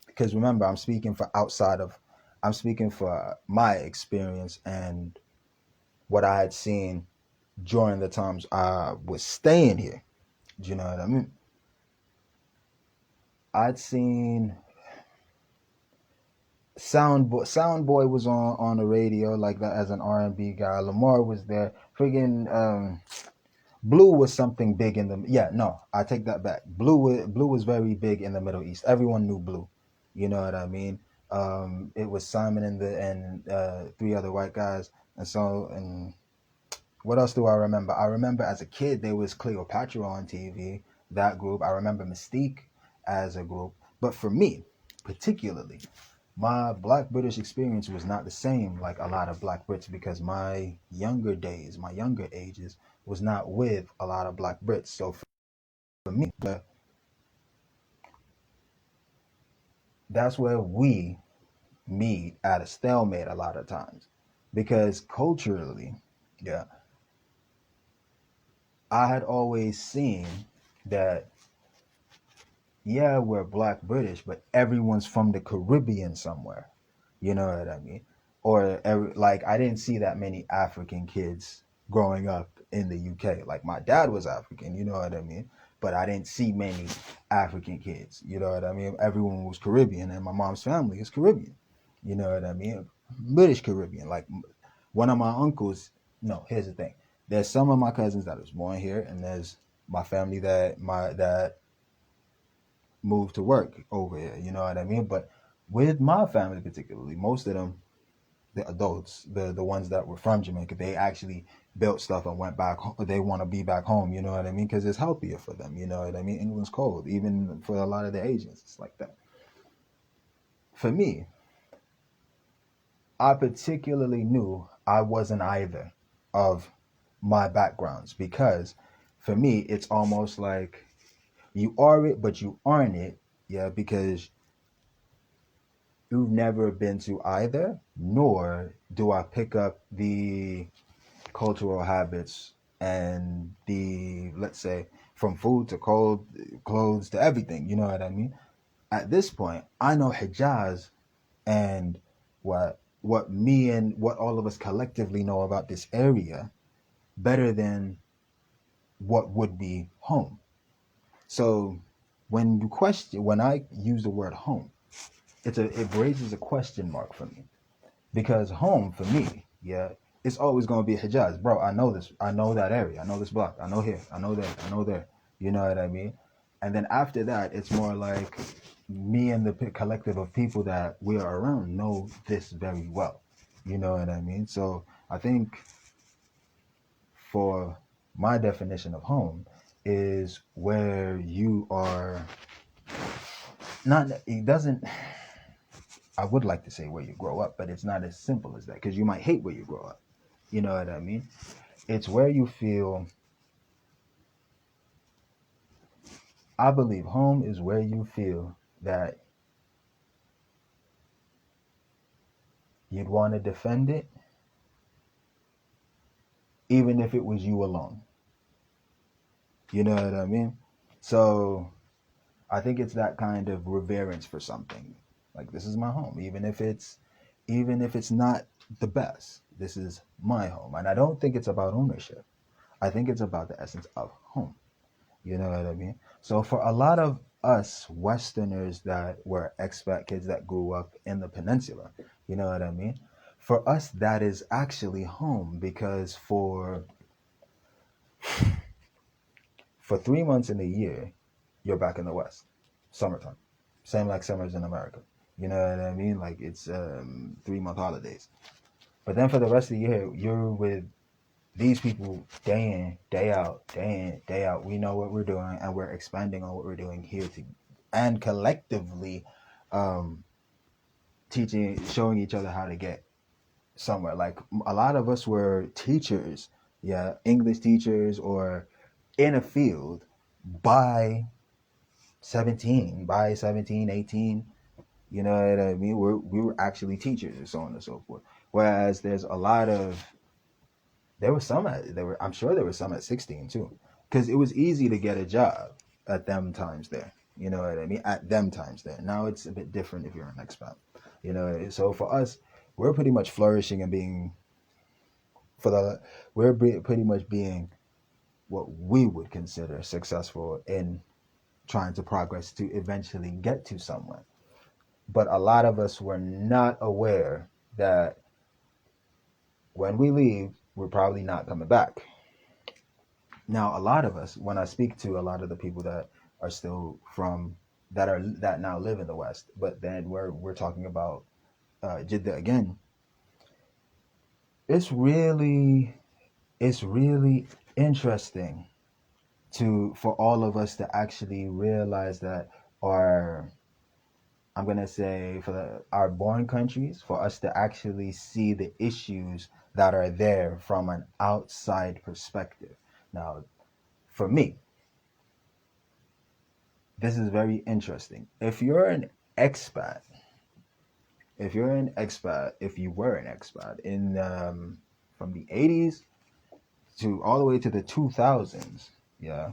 because remember, I'm speaking for my experience and what I had seen during the times I was staying here. Do you know what I mean? I'd seen Soundboy was on the radio like that as an R&B guy. Lamar was there. Friggin' Blue was something big in the, yeah, no, I take that back. Blue was very big in the Middle East. Everyone knew Blue. You know what I mean? It was Simon and three other white guys, and what else do I remember? I remember as a kid there was Cleopatra on TV. That group. I remember Mystique as a group. But for me, particularly, my Black British experience was not the same like a lot of Black Brits, because my younger days, my younger ages, was not with a lot of Black Brits. So for me, that's where we meet at a stalemate a lot of times, because culturally, yeah, I had always seen that, yeah, we're Black British, but everyone's from the Caribbean somewhere. You know what I mean? Or like I didn't see that many African kids growing up in the UK. Like my dad was African, you know what I mean? But I didn't see many African kids. You know what I mean? Everyone was Caribbean, and my mom's family is Caribbean. You know what I mean? British Caribbean. Like one of my uncles. No, here's the thing. There's some of my cousins that was born here, and there's my family that moved to work over here. You know what I mean? But with my family particularly, most of them, the adults, the ones that were from Jamaica, they actually built stuff and went back. They want to be back home. You know what I mean? Because it's healthier for them. You know what I mean? England's cold, even for a lot of the Asians. It's like that. For me, I particularly knew I wasn't either of my backgrounds, because for me, it's almost like you are it, but you aren't it. Yeah, because you've never been to either, nor do I pick up the cultural habits and the, let's say, from food to cold clothes to everything. You know what I mean? At this point, I know Hijaz and what me and what all of us collectively know about this area better than what would be home. So when I use the word home, it raises a question mark for me, because home for me, yeah, it's always going to be Hijaz, bro. I know this. I know that area. I know this block. I know here. I know there. I know there. You know what I mean? And then after that, it's more like me and the collective of people that we are around know this very well. You know what I mean? So I think for my definition of home is where you are not, it doesn't, I would like to say where you grow up, but it's not as simple as that, because you might hate where you grow up. You know what I mean? It's where you feel, I believe home is where you feel that you'd want to defend it, even if it was you alone. You know what I mean? So I think it's that kind of reverence for something. Like, this is my home, even if it's not the best. This is my home. And I don't think it's about ownership. I think it's about the essence of home. You know what I mean? So for a lot of us Westerners that were expat kids that grew up in the peninsula, you know what I mean? For us, that is actually home, because for 3 months in a year, you're back in the West, summertime, same like summers in America. You know what I mean? Like, it's 3 month holidays. But then for the rest of the year, you're with these people day in, day out, day in, day out. We know what we're doing, and we're expanding on what we're doing here and collectively um, teaching, showing each other how to get somewhere. Like, a lot of us were teachers, yeah, English teachers, or in a field by 17, 18. You know what I mean? We were actually teachers, and so on and so forth. Whereas there's a lot of, I'm sure there were some at 16 too, because it was easy to get a job at them times there. You know what I mean? At them times there. Now it's a bit different if you're an expat. You know, so for us, we're pretty much flourishing and being pretty much being what we would consider successful in trying to progress to eventually get to somewhere. But a lot of us were not aware that when we leave, we're probably not coming back. Now, a lot of us, when I speak to a lot of the people that are still that now live in the West, but then we're talking about Jeddah again, it's really interesting for all of us to actually realize that our, I'm gonna say, our born countries, for us to actually see the issues that are there from an outside perspective. Now, for me, this is very interesting. If you were an expat in from the 80s to all the way to the 2000s, yeah,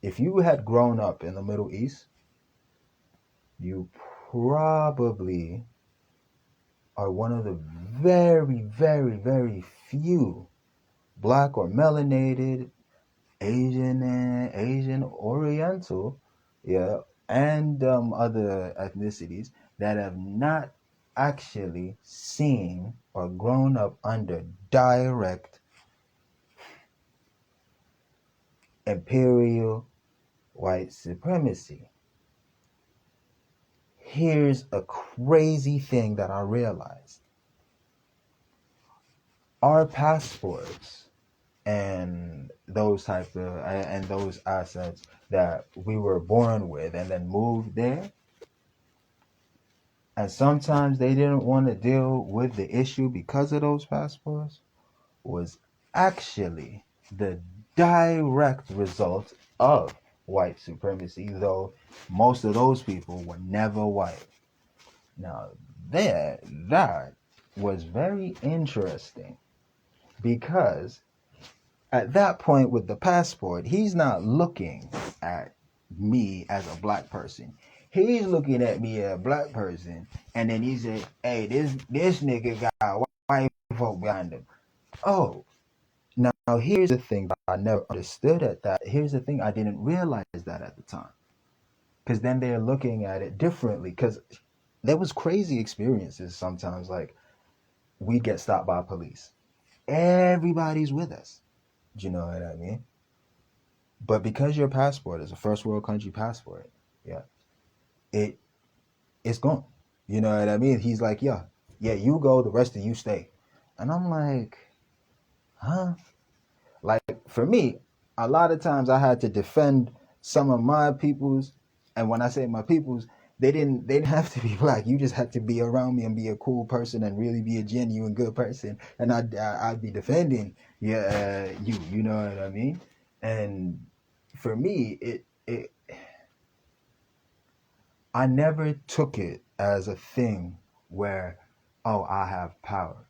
if you had grown up in the Middle East, you probably are one of the very, very, very few black or melanated Asian Oriental, yeah, and other ethnicities that have not actually seen or grown up under direct imperial white supremacy. Here's a crazy thing that I realized. Our passports and those assets that we were born with and then moved there, and sometimes they didn't want to deal with the issue because of those passports, was actually the direct result of white supremacy, though most of those people were never white. Now, that was very interesting, because At that point with the passport, he's not looking at me as a black person. He's looking at me as a black person, and then he said, "Hey, this nigga got white folk behind him." Oh, now here's the thing that I never understood at that. Here's the thing I didn't realize that at the time, because then they're looking at it differently. Because there was crazy experiences sometimes. Like we get stopped by police, everybody's with us. Do you know what I mean? But because your passport is a first world country passport, yeah, it it's gone. You know what I mean? He's like, yeah, you go, the rest of you stay. And I'm like, huh? Like for me, a lot of times I had to defend some of my peoples, and when I say my peoples, they didn't have to be black. You just had to be around me and be a cool person and really be a genuine good person, and I'd be defending you know what I mean? And for me, it I never took it as a thing where, oh, I have power.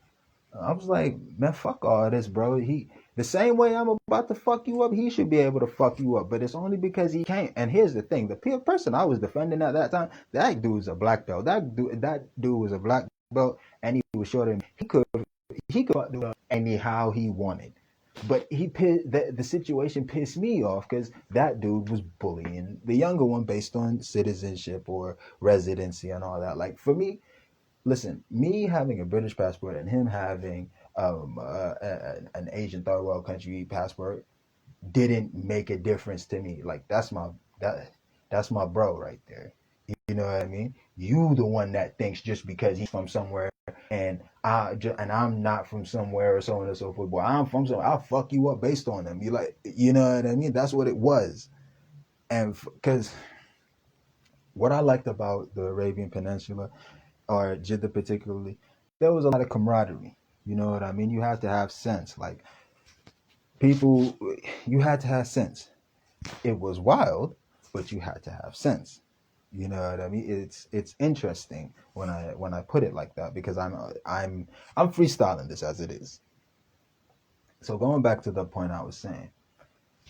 I was like, man, fuck all this, bro. The same way I'm about to fuck you up, he should be able to fuck you up. But it's only because he can't. And here's the thing: the person I was defending at that time, that dude's a black belt. That dude was a black belt, and he was shorter than me. He could fuck the up anyhow he wanted. But the situation pissed me off because that dude was bullying the younger one based on citizenship or residency and all that. Like for me, listen, me having a British passport and him having an Asian third world country passport didn't make a difference to me. Like that that's my bro right there. You know what I mean? You the one that thinks just because he's from somewhere and I'm not from somewhere or so on and so forth. Boy, I'm from somewhere. I'll fuck you up based on them. You like, you know what I mean? That's what it was. And because what I liked about the Arabian Peninsula or Jeddah particularly, there was a lot of camaraderie. You know what I mean? You had to have sense. Like people, you had to have sense. It was wild, but you had to have sense. You know what I mean? It's interesting when I put it like that because I'm freestyling this as it is. So going back to the point I was saying,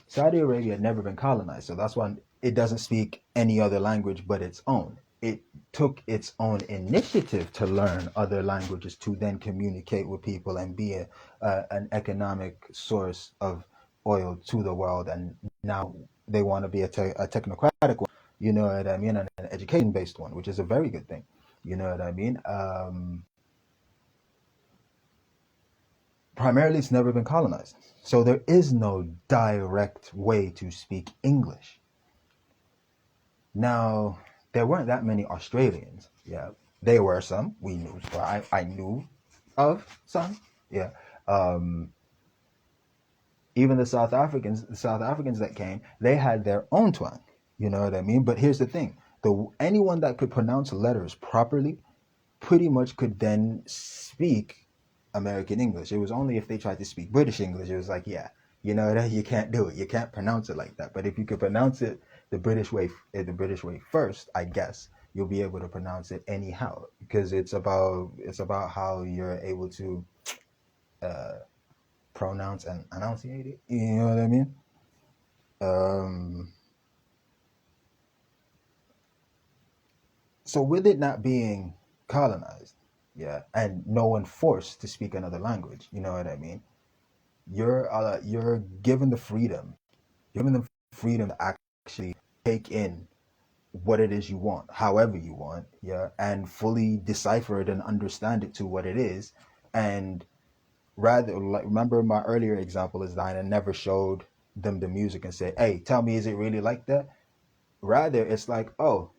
Saudi Arabia had never been colonized, so that's why it doesn't speak any other language but its own. It took its own initiative to learn other languages to then communicate with people and be an economic source of oil to the world. And now they want to be a technocratic one, you know what I mean, and an education based one, which is a very good thing. You know what I mean? Primarily, it's never been colonized. So there is no direct way to speak English. Now, there weren't that many Australians. Yeah, there were some. We knew. So I knew of some. Yeah. Um, Even the South Africans that came, they had their own twang. You know what I mean? But here's the thing: anyone that could pronounce letters properly pretty much could then speak American English. It was only if they tried to speak British English, it was like, yeah, you know that you can't do it. You can't pronounce it like that. But if you could pronounce it the British way first, I guess you'll be able to pronounce it anyhow because it's about how you're able to uh, pronounce and enunciate it. You know what I mean? Um, so with it not being colonized, yeah, and no one forced to speak another language, you know what I mean? You're given the freedom, you're given the freedom to actually take in what it is you want, however you want, yeah, and fully decipher it and understand it to what it is. And rather, like, remember my earlier example is that I never showed them the music and said, "Hey, tell me, is it really like that?" Rather, it's like, "Oh,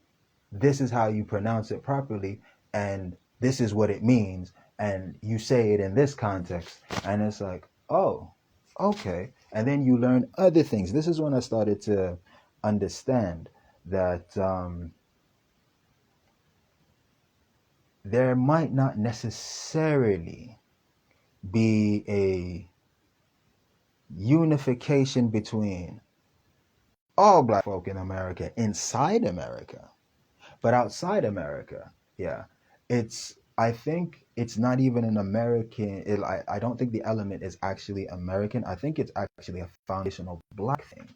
this is how you pronounce it properly, and this is what it means, and you say it in this context." And it's like, oh, okay. And then you learn other things. This is when I started to understand that there might not necessarily be a unification between all black folk in America inside America. But outside America, yeah, I think it's not even an American. I don't think the element is actually American. I think it's actually a foundational black thing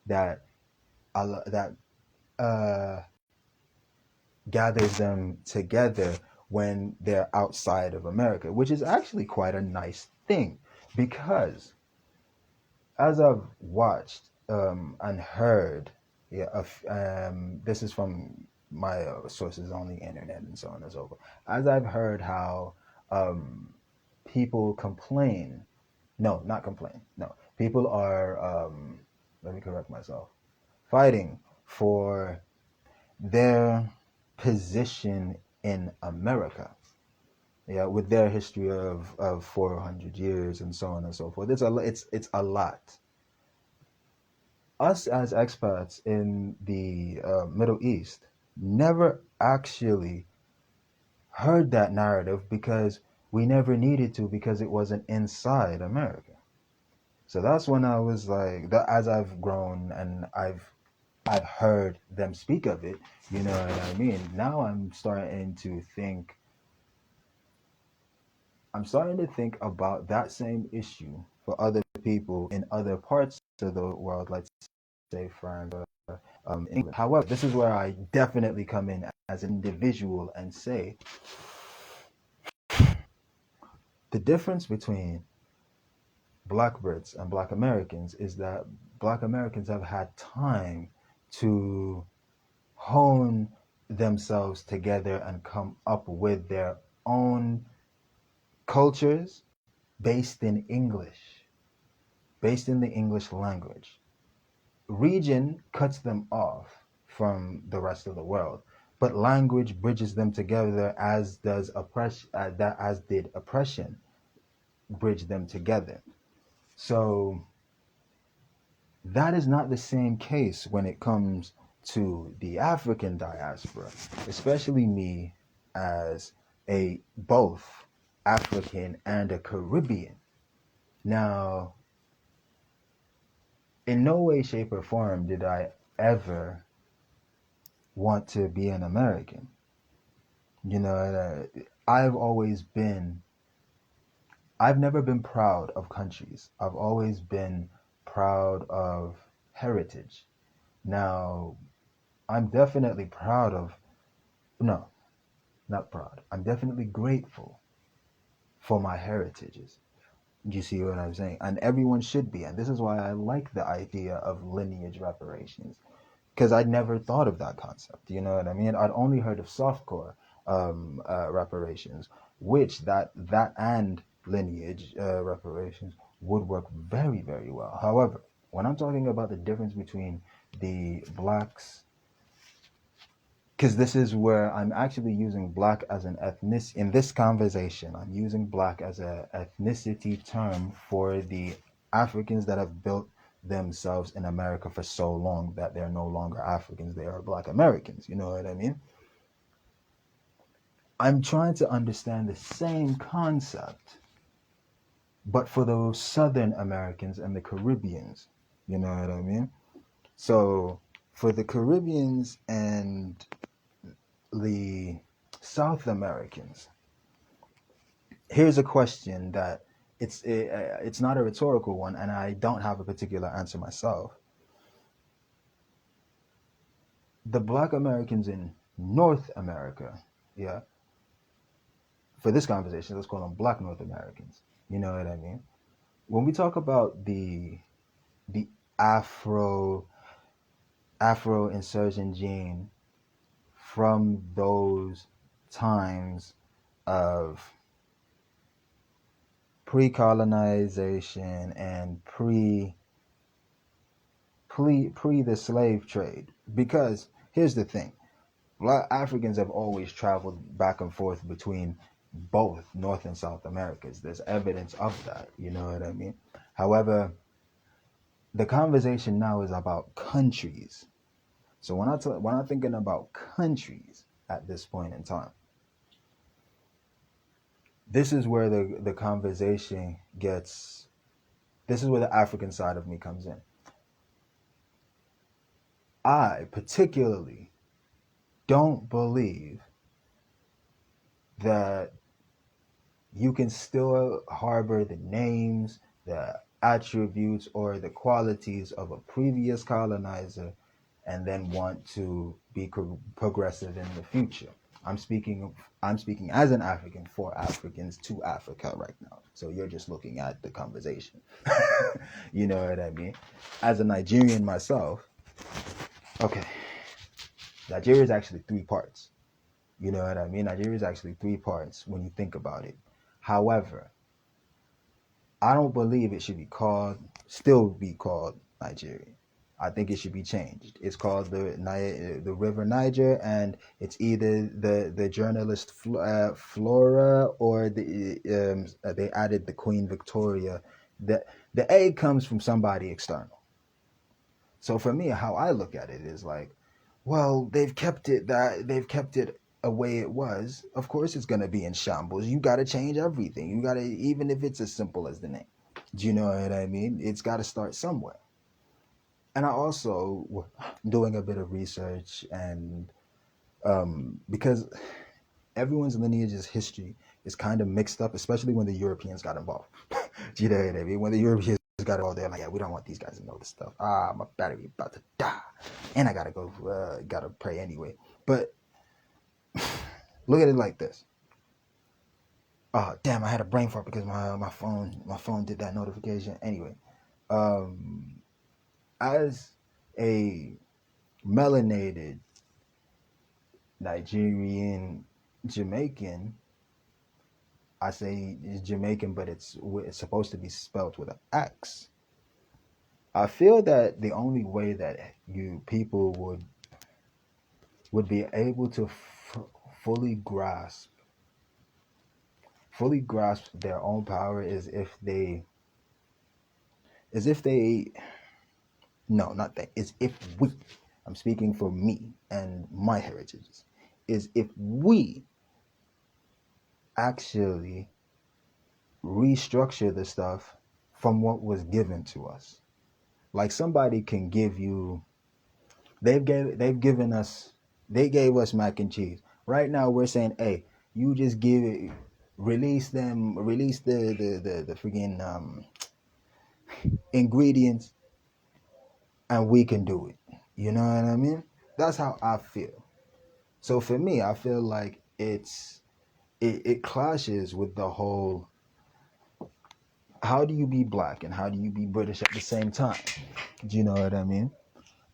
that that uh, gathers them together when they're outside of America, which is actually quite a nice thing because as I've watched and heard, yeah, this is from my sources on the internet and so on and so forth. As I've heard how um, people complain, no, not complain, no, people are, let me correct myself, fighting for their position in America. Yeah, with their history of 400 years and so on and so forth. It's a lot. Us as expats in the Middle East never actually heard that narrative because we never needed to because it wasn't inside America. So that's when I was like, that as I've grown and I've heard them speak of it, you know what I mean? Now I'm starting to think about that same issue for other people in other parts of the world, like say France or England. However, this is where I definitely come in as an individual and say the difference between Black Brits and Black Americans is that Black Americans have had time to hone themselves together and come up with their own cultures based in English, based in the English language. Region cuts them off from the rest of the world, but language bridges them together as does oppression, as did oppression bridge them together. So that is not the same case when it comes to the African diaspora, especially me as a both African and a Caribbean. Now, in no way, shape, or form did I ever want to be an American. You know, I've always been, I've never been proud of countries. I've always been proud of heritage. Now, I'm definitely proud of, no, not proud. I'm definitely grateful for my heritages. You see what I'm saying? And everyone should be. And this is why I like the idea of lineage reparations because I'd never thought of that concept. You know what I mean? I'd only heard of softcore reparations, which that and lineage reparations would work very very well. However, when I'm talking about the difference between the blacks, because this is where I'm actually using black as an ethnic in this conversation. I'm using black as a ethnicity term for the Africans that have built themselves in America for so long that they're no longer Africans, they are black Americans. You know what I mean? I'm trying to understand the same concept, but for those Southern Americans and the Caribbeans. You know what I mean? So for the Caribbeans and the South Americans, here's a question that it's not a rhetorical one, and I don't have a particular answer myself. The Black Americans in North America, yeah, for this conversation, let's call them Black North Americans. You know what I mean? When we talk about the Afro Afro insurgent gene from those times of pre-colonization and pre the slave trade, because here's the thing, black Africans have always traveled back and forth between both North and South Americas. There's evidence of that, you know what I mean? However, the conversation now is about countries. So when I'm thinking about countries at this point in time, this is where the conversation gets, this is where the African side of me comes in. I particularly don't believe that you can still harbor the names, the attributes, or the qualities of a previous colonizer and then want to be progressive in the future. I'm speaking I'm speaking as an African for Africans to Africa right now. So you're just looking at the conversation. You know what I mean? As a Nigerian myself, okay, Nigeria is actually three parts. You know what I mean? Nigeria is actually three parts when you think about it. However, I don't believe it should be called, still be called Nigeria. I think it should be changed. It's called the River Niger, and it's either the journalist Flora or they added the Queen Victoria. The A comes from somebody external. So for me, how I look at it is like, well, they've kept it a way it was. Of course, it's gonna be in shambles. You got to change everything. You got to, even if it's as simple as the name. Do you know what I mean? It's got to start somewhere. And I also doing a bit of research and because everyone's lineage's history is kind of mixed up, especially when the Europeans got involved. Do you know what I mean? When the Europeans got involved, they're like, yeah, we don't want these guys to know this stuff. Ah, my battery about to die, and I gotta go, gotta pray anyway. But look at it like this. Oh, damn, I had a brain fart because my phone did that notification. Anyway, um, as a melanated Nigerian Jamaican, I say it's Jamaican, but it's supposed to be spelled with an X. I feel that the only way that you people would be able to fully grasp their own power is if they no, not that, is if we, I'm speaking for me and my heritages, is if we actually restructure the stuff from what was given to us. Like somebody can give you, they've given us, they gave us mac and cheese. Right now we're saying, hey, you just give it, release the freaking ingredients, and we can do it. You know what I mean? That's how I feel. So for me, I feel like it clashes with the whole, how do you be black and how do you be British at the same time? Do you know what I mean?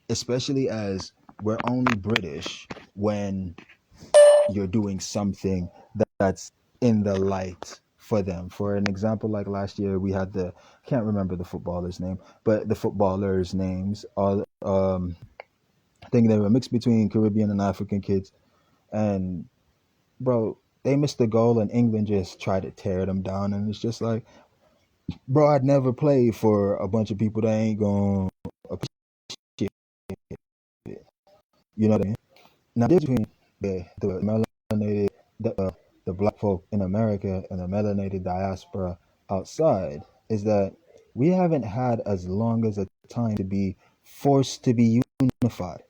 Especially as we're only British when you're doing something that's in the light for them. For an example, like last year we had I can't remember the footballer's name, but the footballers' names are I think they were mixed between Caribbean and African kids. And bro, they missed the goal and England just tried to tear them down, and it's just like, bro, I'd never play for a bunch of people that ain't gonna appreciate it. You know what I mean? Now, the difference between the melanated, the black folk in America and the melanated diaspora outside is that we haven't had as long as a time to be forced to be unified.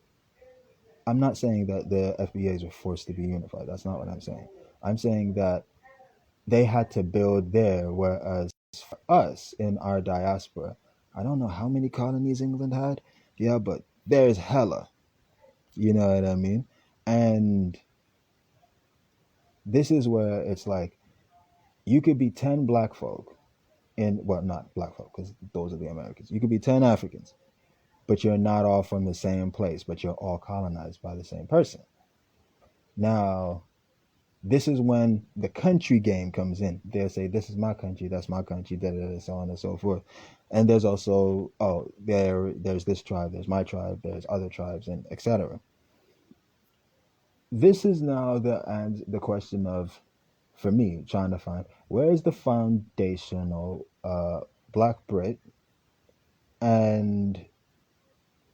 I'm not saying that the FBAs were forced to be unified. That's not what I'm saying. I'm saying that they had to build there, whereas for us in our diaspora, I don't know how many colonies England had. Yeah, but there's hella. You know what I mean? And this is where it's like you could be 10 black folk in, well, not black folk because those are the Americans. You could be 10 Africans, but you're not all from the same place, but you're all colonized by the same person. Now, this is when the country game comes in. They'll say, this is my country, that's my country, da, da, da, so on and so forth. And there's also, oh, there's this tribe, there's my tribe, there's other tribes, and etc. This is now the question of, for me, trying to find where is the foundational Black Brit, and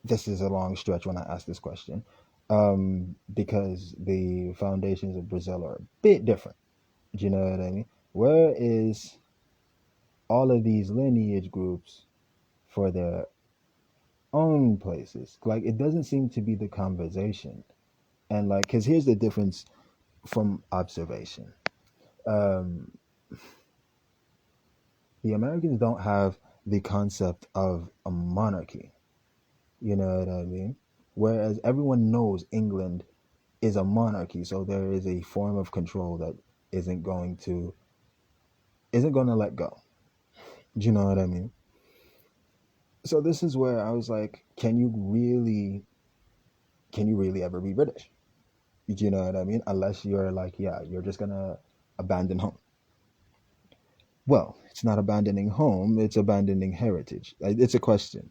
this is a long stretch when I ask this question, because the foundations of Brazil are a bit different. Do you know what I mean? Where is all of these lineage groups for their own places? Like, it doesn't seem to be the conversation. And like, because here's the difference from observation. the Americans don't have the concept of a monarchy. You know what I mean? Whereas everyone knows England is a monarchy, so there is a form of control that isn't going to isn't going to let go. Do you know what I mean? So this is where I was like, can you really ever be British? Do you know what I mean? Unless you're like, yeah, you're just gonna abandon home. Well, it's not abandoning home, it's abandoning heritage. It's a question.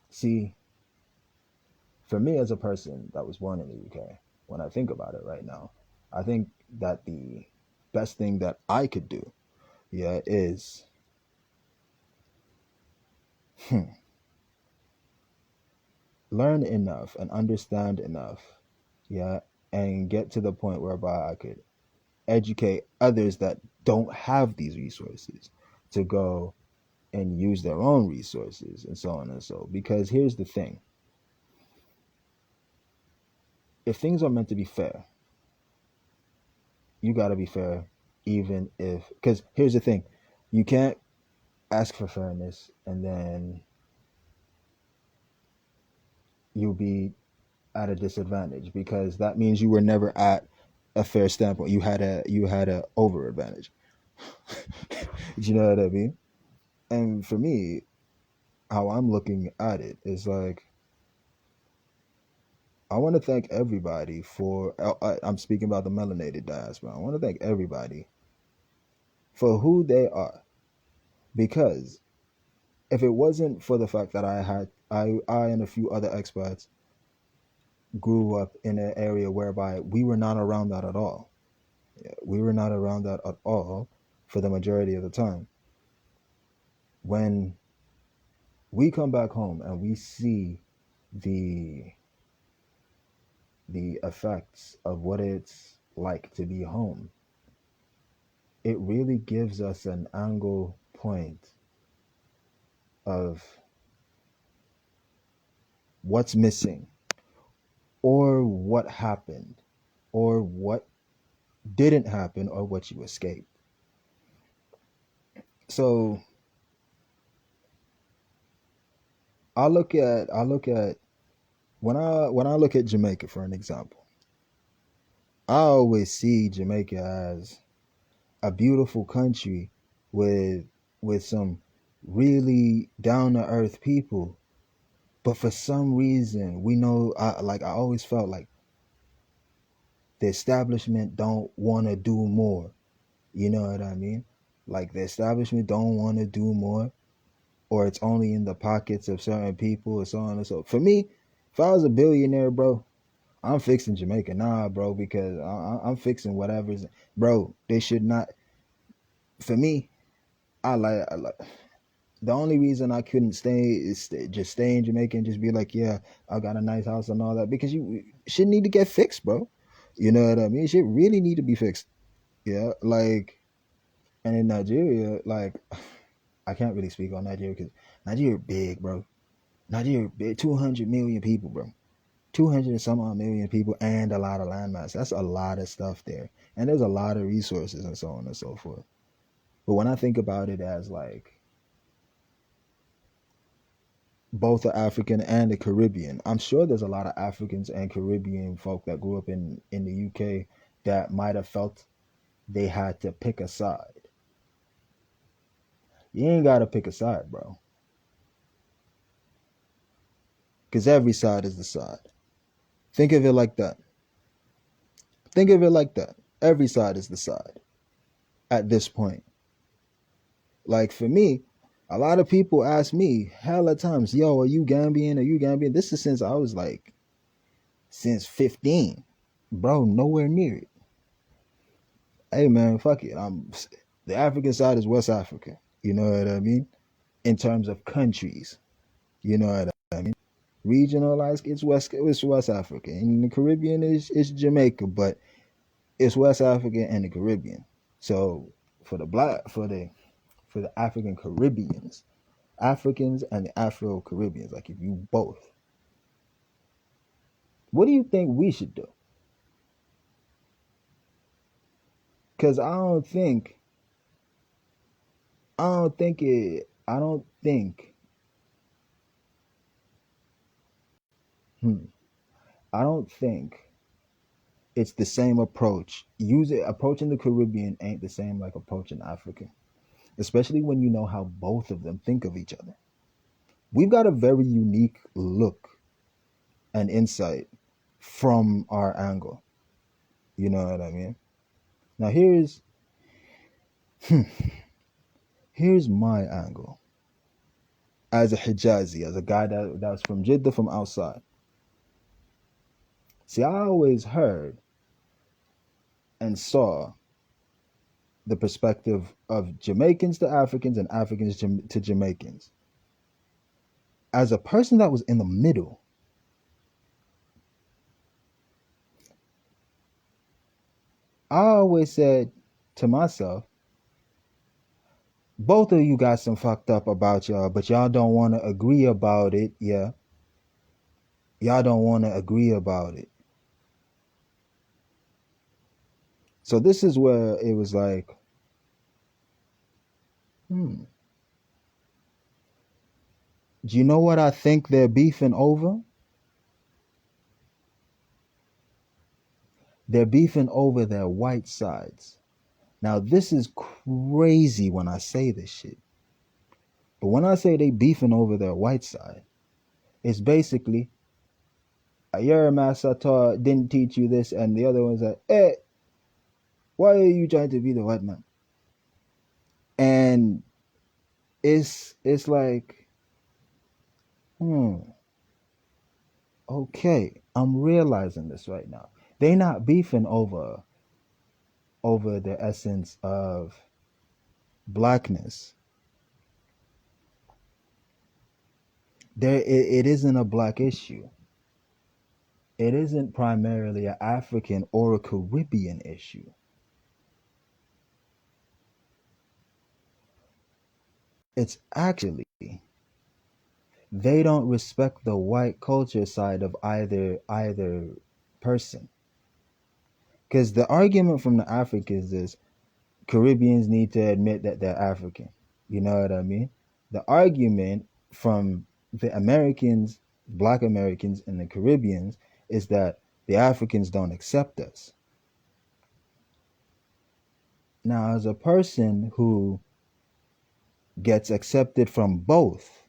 See, for me as a person that was born in the UK, when I think about it right now, I think that the best thing that I could do, yeah, is learn enough and understand enough, yeah, and get to the point whereby I could educate others that don't have these resources to go and use their own resources and so on and so. Because here's the thing: if things are meant to be fair, you got to be fair, even if. Because here's the thing: you can't ask for fairness and then you'll be at a disadvantage because that means you were never at a fair standpoint. You had a over advantage. Do you know what I mean? And for me, how I'm looking at it is like I want to thank everybody for. I'm speaking about the melanated diaspora. I want to thank everybody for who they are because if it wasn't for the fact that I and a few other expats grew up in an area whereby we were not around that at all. Yeah, we were not around that at all for the majority of the time. When we come back home and we see the the effects of what it's like to be home, it really gives us an angle point of what's missing or what happened or what didn't happen or what you escaped. So I look at when I look at Jamaica for an example, I always see Jamaica as a beautiful country with some really down to earth people. But for some reason, we know I always felt like the establishment don't want to do more. You know what I mean? Like the establishment don't want to do more, or it's only in the pockets of certain people, or so on and so. For me, if I was a billionaire, bro, I'm fixing Jamaica, nah, bro, because I'm fixing whatever's, bro. They should not. For me, I like. The only reason I couldn't stay is just stay in Jamaica and just be like, yeah, I got a nice house and all that because you shit need to get fixed, bro. You know what I mean? Shit really need to be fixed. Yeah, like, and in Nigeria, like, I can't really speak on Nigeria because Nigeria big, bro. Nigeria big, 200 million people, bro. 200 and some odd million people and a lot of landmass. That's a lot of stuff there, and there's a lot of resources and so on and so forth. But when I think about it as like both the African and the Caribbean. I'm sure there's a lot of Africans and Caribbean folk that grew up in the UK that might have felt they had to pick a side. You ain't got to pick a side, bro. Because every side is the side. Think of it like that. Think of it like that. Every side is the side at this point. Like for me, a lot of people ask me hella times, yo, are you Gambian? Are you Gambian? This is since I was like, since 15. Bro, nowhere near it. Hey man, fuck it. The African side is West Africa. You know what I mean? In terms of countries, you know what I mean? Regionalized, it's West Africa. And the Caribbean is Jamaica, but it's West Africa and the Caribbean. So for the African Caribbeans, Africans and the Afro Caribbeans, like if you both, what do you think we should do? Because I don't think I don't think. Hmm, I don't think it's the same approach. Approaching the Caribbean ain't the same like approaching Africa, especially when you know how both of them think of each other. We've got a very unique look and insight from our angle. You know what I mean? Now here's my angle as a Hijazi, as a guy that's from Jeddah from outside. See, I always heard and saw the perspective of Jamaicans to Africans and Africans to Jamaicans. As a person that was in the middle, I always said to myself, both of you got some fucked up about y'all, but y'all don't want to agree about it. Yeah, y'all don't want to agree about it. So this is where it was like, hmm, do you know what I think they're beefing over? They're beefing over their white sides. Now, this is crazy when I say this shit. But when I say they beefing over their white side, it's basically, your master didn't teach you this, and the other one's like, hey, why are you trying to be the white man? And it's like, hmm, okay, I'm realizing this right now. They not beefing over the essence of blackness. It isn't a black issue. It isn't primarily an African or a Caribbean issue. It's actually they don't respect the white culture side of either person. Because the argument from the Africans is Caribbeans need to admit that they're African. You know what I mean? The argument from the Americans, black Americans, and the Caribbeans is that the Africans don't accept us. Now, as a person who gets accepted from both,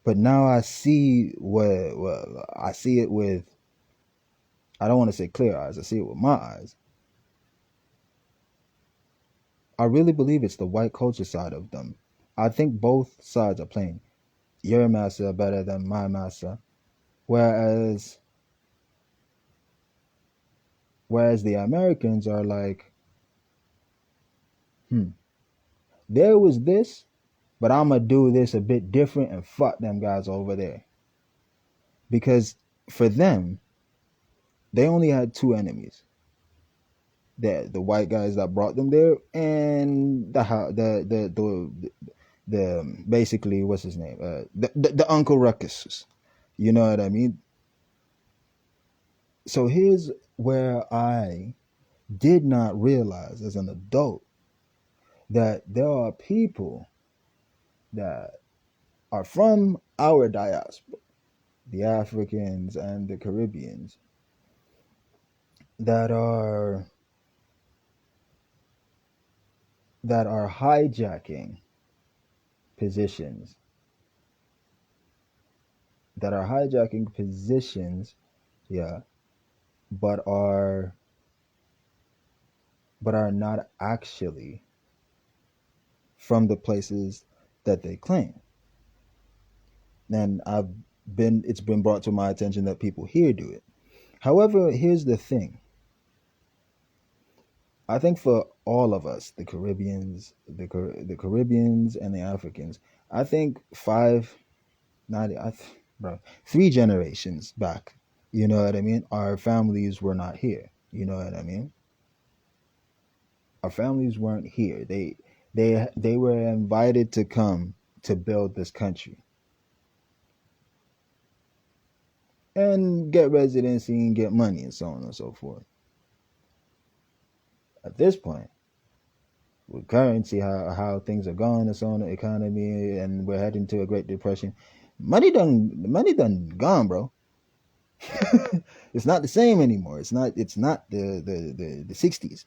but now I see well, I see it with, I don't want to say clear eyes, I see it with my eyes. I really believe it's the white culture side of them. I think both sides are playing your master better than my master. Whereas the Americans are like, hmm, there was this, but I'm gonna do this a bit different and fuck them guys over there. Because for them, they only had two enemies. The white guys that brought them there, and the basically, what's his name, the Uncle Ruckus. You know what I mean? So here's where I did not realize as an adult that there are people that are from our diaspora, the Africans and the Caribbeans, that are hijacking positions, yeah, but are not actually from the places that they claim. And it's been brought to my attention that people here do it. However, here's the thing. I think for all of us, the Caribbeans, the Caribbeans and the Africans, I think five, not bro, three generations back, you know what I mean? Our families were not here. You know what I mean? Our families weren't here. They were invited to come to build this country and get residency and get money and so on and so forth. At this point, with currency, how things are going and so on, the economy, and we're heading to a Great Depression. Money done gone, bro. It's not the same anymore. It's not the 60s.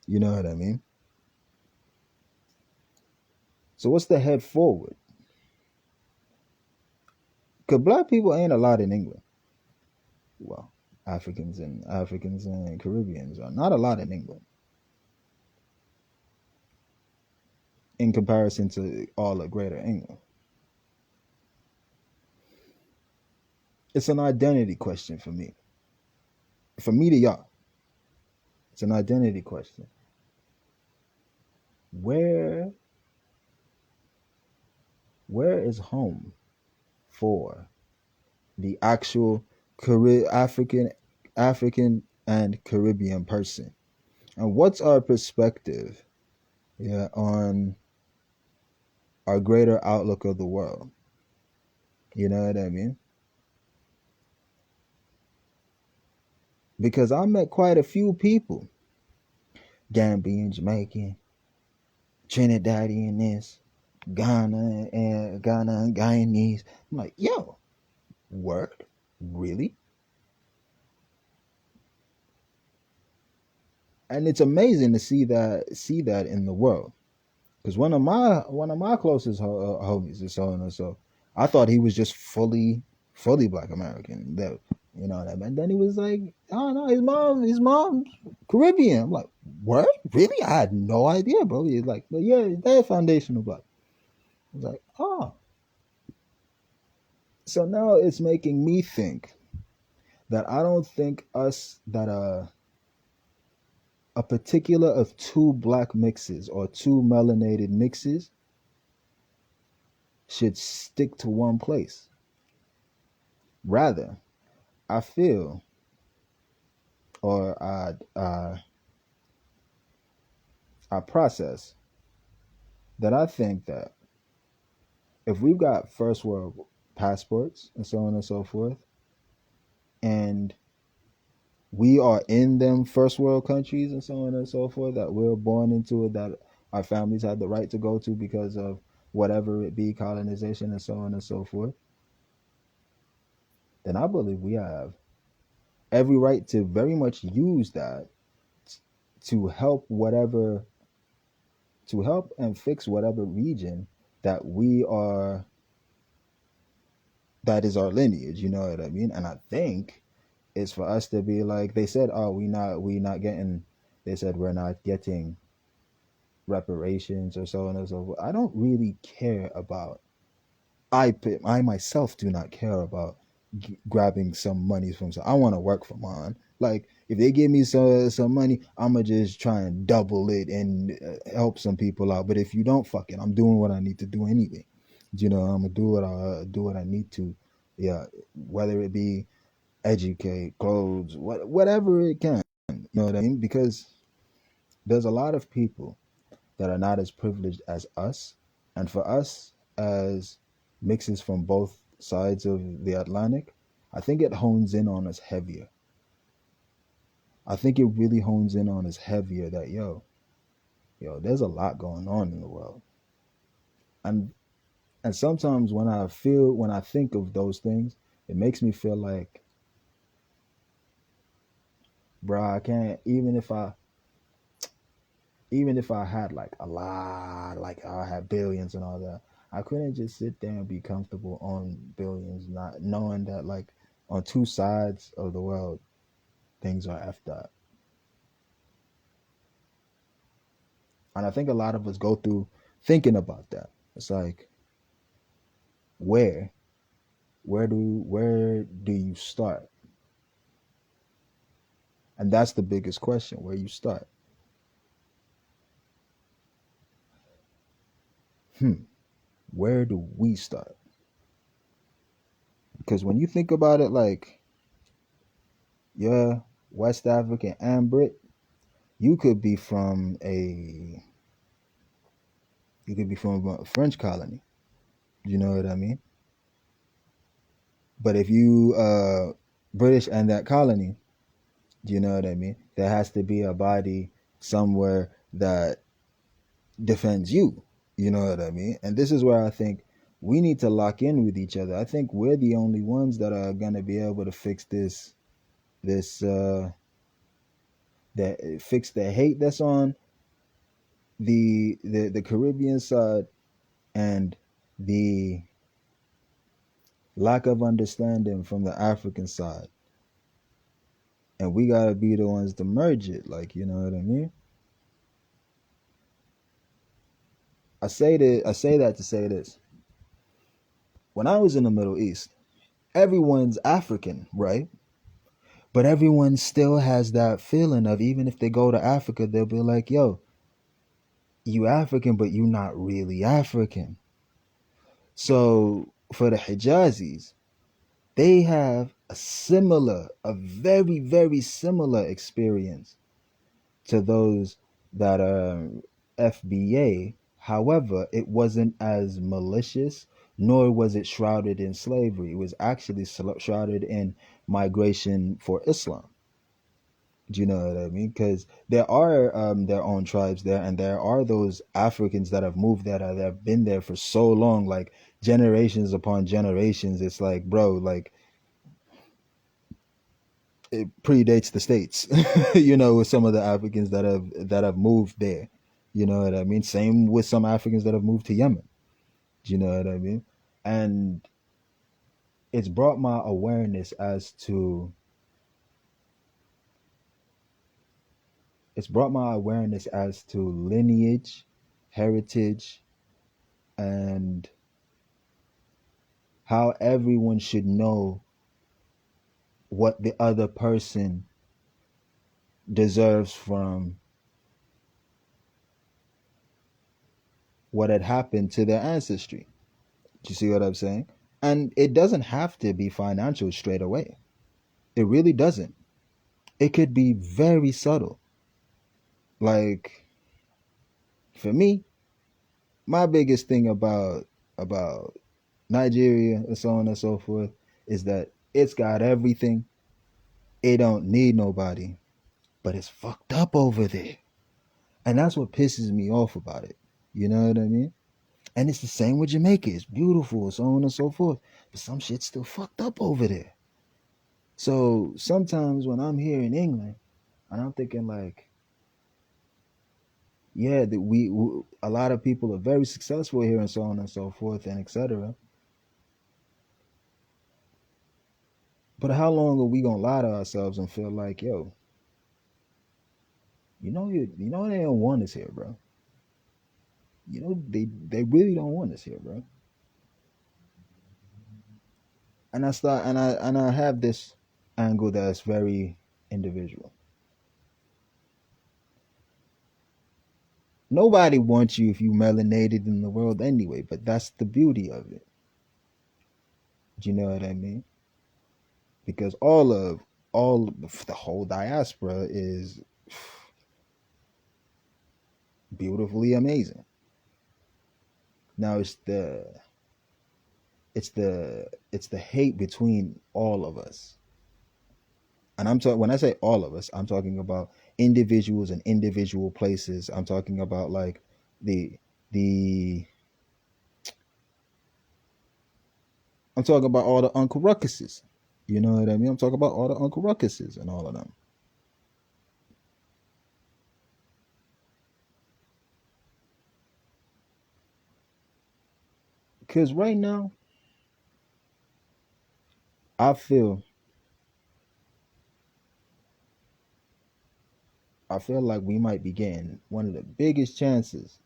You know what I mean? So what's the head forward? Cause black people ain't a lot in England. Well, Africans and Caribbeans are not a lot in England in comparison to all of Greater England. It's an identity question for me. For me to y'all, it's an identity question. Where where is home for the actual African and Caribbean person? And what's our perspective, yeah, on our greater outlook of the world? You know what I mean? Because I met quite a few people, Gambian, Jamaican, Trinidadian, this, Ghana and Guyanese. I'm like, yo, word, really? And it's amazing to see that in the world. Because one of my closest homies is so and so. I thought he was just fully Black American. That, you know what I mean. And then he was like, oh no, his mom's Caribbean. I'm like, what? Really? I had no idea, bro. He's like, but yeah, they're foundational Black. I was like, oh. So now it's making me think that I don't think us that a particular of two Black mixes or two melanated mixes should stick to one place. Rather, I feel, or I process that I think that if we've got first world passports and so on and so forth, and we are in them first world countries and so on and so forth, that we're born into it, that our families had the right to go to because of whatever it be, colonization and so on and so forth, then I believe we have every right to very much use that to help whatever, to help and fix whatever region that we are, that is our lineage. You know what I mean? And I think it's for us to be like, they said, oh, we not getting, they said we're not getting reparations or so on and so forth. I don't really care about, I myself do not care about grabbing some money from some. I want to work for mine. Like if they give me some money, I'ma just try and double it and help some people out. But if you don't, fuck it, I'm doing what I need to do anyway. You know, I'm gonna do what I need to. Yeah, whether it be educate, clothes, whatever it can. You know what I mean? Because there's a lot of people that are not as privileged as us, and for us as mixes from both sides of the Atlantic, I think it hones in on us heavier. I think it really hones in on us heavier that yo, there's a lot going on in the world. And and sometimes when I think of those things, it makes me feel like, bro, I can't, even if I had like a lot, like I had billions and all that, I couldn't just sit there and be comfortable on billions, not knowing that like on two sides of the world things are effed up. And I think a lot of us go through thinking about that. It's like, where, where do you start? And that's the biggest question: where you start. Hmm. Where do we start? Because when you think about it, like, yeah, West African and Brit, you could be from a you could be from a French colony. You know what I mean? But if you British and that colony, you know what I mean? There has to be a body somewhere that defends you. You know what I mean? And this is where I think we need to lock in with each other. I think we're the only ones that are gonna be able to fix this that fix the hate that's on the Caribbean side and the lack of understanding from the African side. And we gotta be the ones to merge it, like you know what I mean? I say that to say this. When I was in the Middle East, everyone's African, right? But everyone still has that feeling of even if they go to Africa, they'll be like, yo, you African, but you not really African. So for the Hijazis, they have a very, very similar experience to those that are FBA. However, it wasn't as malicious, nor was it shrouded in slavery. It was actually shrouded in migration for Islam. Do you know what I mean? Because there are their own tribes there, and there are those Africans that have moved there that have been there for so long, like generations upon generations. It's like, bro, like it predates the states. You know, with some of the Africans that have moved there. You know what I mean? Same with some Africans that have moved to Yemen. Do you know what I mean? And it's brought my awareness as to lineage, heritage, and how everyone should know what the other person deserves from what had happened to their ancestry. Do you see what I'm saying? And it doesn't have to be financial straight away. It really doesn't. It could be very subtle. Like for me, my biggest thing about Nigeria and so on and so forth is that it's got everything. It don't need nobody, but it's fucked up over there. And that's what pisses me off about it. You know what I mean? And it's the same with Jamaica. It's beautiful, so on and so forth. But some shit's still fucked up over there. So sometimes when I'm here in England and I'm thinking like, yeah, that a lot of people are very successful here and so on and so forth and etc. But how long are we gonna lie to ourselves and feel like, yo, you know they don't want us here, bro. You know they really don't want us here, bro. And I have this angle that's very individual. Nobody wants you if you melanated in the world anyway, but that's the beauty of it. Do you know what I mean? Because all of the whole diaspora is beautifully amazing. Now it's the hate between all of us. And I'm talking when I say all of us, I'm talking about individuals and individual places. I'm talking about like the the I'm talking about all the Uncle Ruckuses. You know what I mean? I'm talking about all the Uncle Ruckuses and all of them. Because right now, I feel I feel like we might be getting one of the biggest chances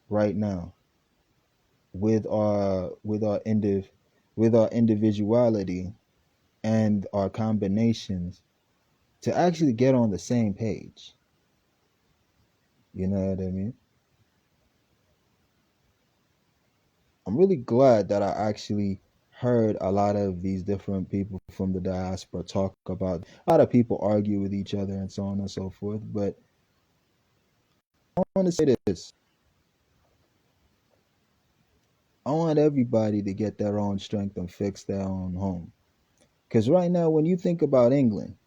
right now with our individuality and our combinations to actually get on the same page. You know what I mean? I'm really glad that I actually heard a lot of these different people from the diaspora talk about a lot of people argue with each other and so on and so forth. But I want to say this. I want everybody to get their own strength and fix their own home. Because right now, when you think about England,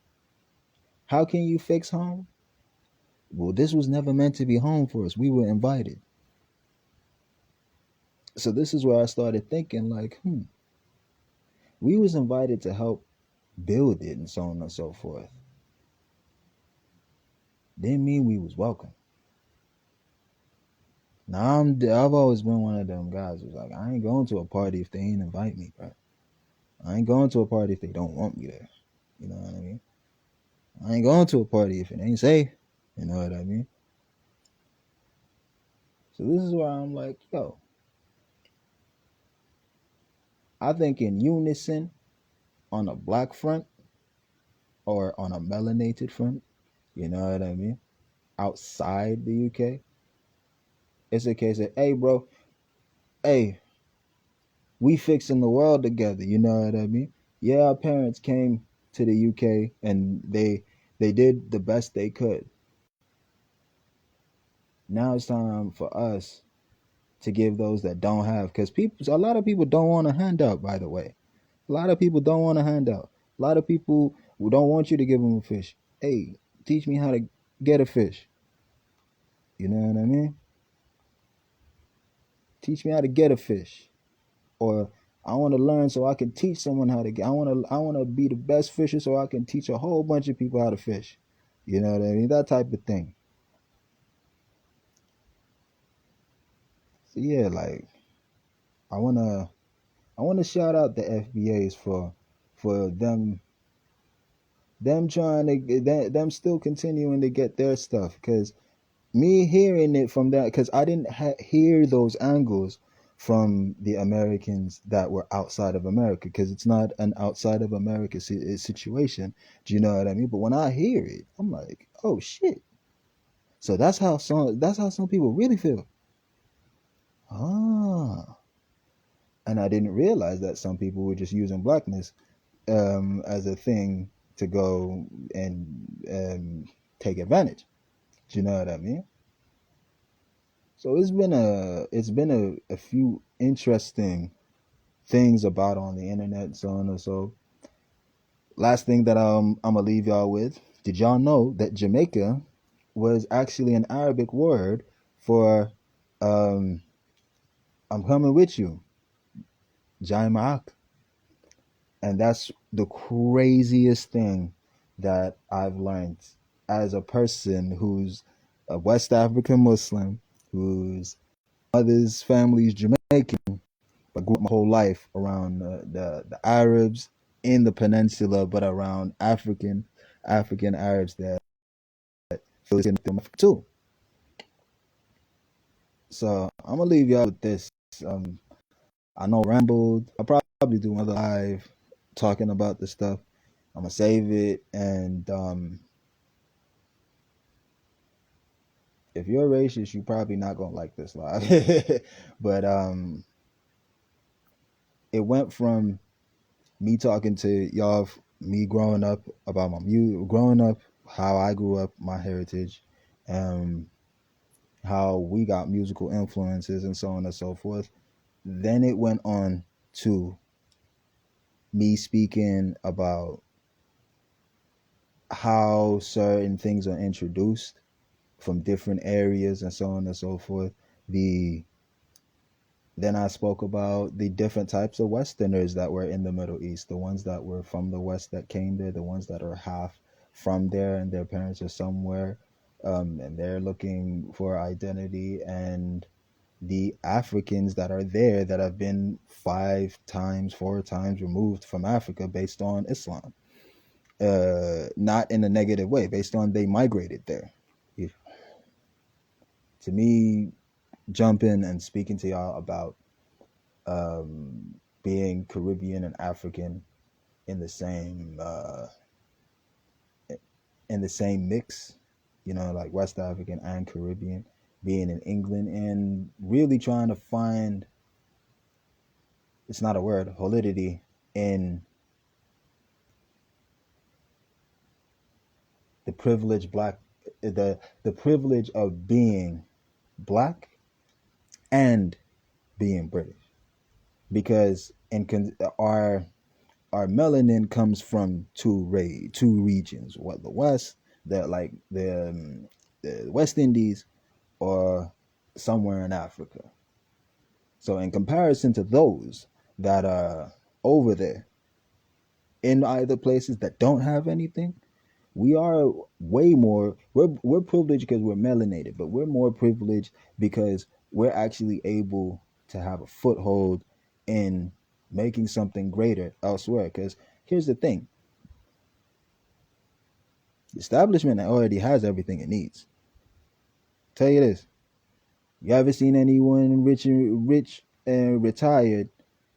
how can you fix home? Well, this was never meant to be home for us. We were invited. So this is where I started thinking like, we was invited to help build it and so on and so forth. Didn't mean we was welcome. Now I've always been one of them guys who's like, I ain't going to a party if they ain't invite me, bro. I ain't going to a party if they don't want me there. You know what I mean? I ain't going to a party if it ain't safe. You know what I mean? So this is where I'm like, yo, I think in unison on a black front or on a melanated front, you know what I mean? Outside the UK, it's a case of, hey, bro, hey, we fixing the world together. You know what I mean? Yeah, our parents came to the UK and they did the best they could. Now it's time for us to give those that don't have, because a lot of people don't want a handout. By the way, a lot of people don't want a handout. A lot of people who don't want you to give them a fish. Hey, teach me how to get a fish. You know what I mean? Teach me how to get a fish, or I want to learn so I can teach someone how to get. I want to be the best fisher so I can teach a whole bunch of people how to fish. You know what I mean? That type of thing. So yeah, like I wanna I wanna shout out the FBAs for them trying to them still continuing to get their stuff, because me hearing it from that, because I didn't hear those angles from the Americans that were outside of America, because it's not an outside of America situation. Do you know what I mean? But when I hear it, I'm like, oh shit. So that's how some people really feel. Ah, and I didn't realize that some people were just using blackness as a thing to go and take advantage. Do you know what I mean? So it's been a few interesting things about on the internet, so on and so. Last thing that I'm gonna leave y'all with. Did y'all know that Jamaica was actually an Arabic word for um I'm coming with you, Jai Ma'ak. And that's the craziest thing that I've learned as a person who's a West African Muslim, whose mother's family's Jamaican, but grew up my whole life around the Arabs in the peninsula, but around African Arabs that feel in too. So I'm gonna leave y'all with this. Um, I know I rambled. I'll probably do another live talking about this stuff. I'm gonna save it, and if you're a racist, you're probably not gonna like this live. But it went from me talking to y'all, me growing up about my music, growing up, how I grew up, my heritage, um, how we got musical influences, and so on and so forth. Then it went on to me speaking about how certain things are introduced from different areas and so on and so forth. The Then I spoke about the different types of Westerners that were in the Middle East, the ones that were from the West that came there, the ones that are half from there and their parents are somewhere, and they're looking for identity, and the Africans that are there that have been 5 times, 4 times removed from Africa based on Islam. Not in a negative way, based on they migrated there. If, to me, jumping and speaking to y'all about being Caribbean and African in the same mix, like West African and Caribbean, being in England and really trying to find, it's not a word, validity in the privilege black the privilege of being black and being British, because our melanin comes from two regions. What the West, the like the West Indies or somewhere in Africa. So in comparison to those that are over there in either places that don't have anything, we are way more, we're privileged because we're melanated, but we're more privileged because we're actually able to have a foothold in making something greater elsewhere. Because here's the thing, the establishment already has everything it needs. Tell you this, you ever seen anyone rich and retired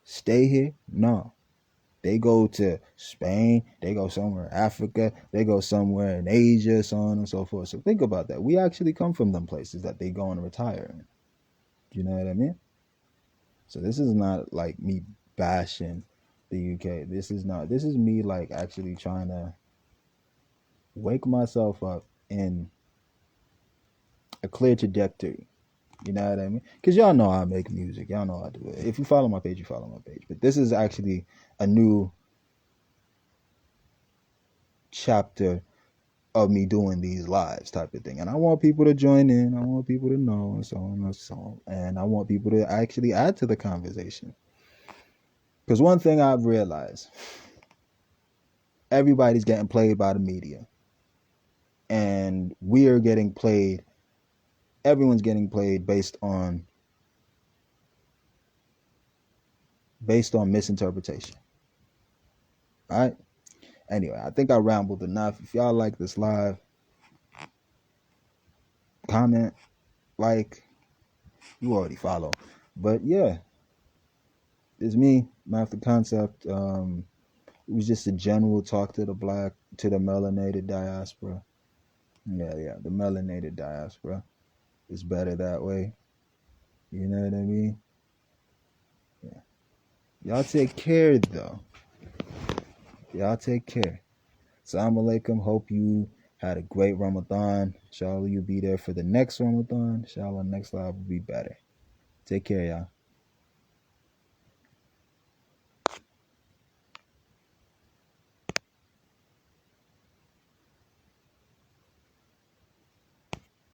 stay here? No. They go to Spain, they go somewhere in Africa, they go somewhere in Asia, so on and so forth. So think about that. We actually come from them places that they go and retire in. Do you know what I mean? So this is not like me bashing the UK. This is me like actually trying to wake myself up in a clear trajectory. You know what I mean? Because y'all know I make music. Y'all know I do it. If you follow my page, you follow my page. But this is actually a new chapter of me doing these lives type of thing. And I want people to join in. I want people to know and so on and so on. And I want people to actually add to the conversation. Because one thing I've realized, everybody's getting played by the media. And we are getting played, everyone's getting played based on misinterpretation. All right? Anyway, I think I rambled enough. If y'all like this live, comment, like, you already follow. But yeah, it's me, Maff the Concept. It was just a general talk to the melanated diaspora. Yeah, the melanated diaspora. It's better that way. You know what I mean? Yeah. Y'all take care, though. Y'all take care. Assalamu alaikum. Hope you had a great Ramadan. Inshallah, you'll be there for the next Ramadan. Inshallah, next live will be better. Take care, y'all.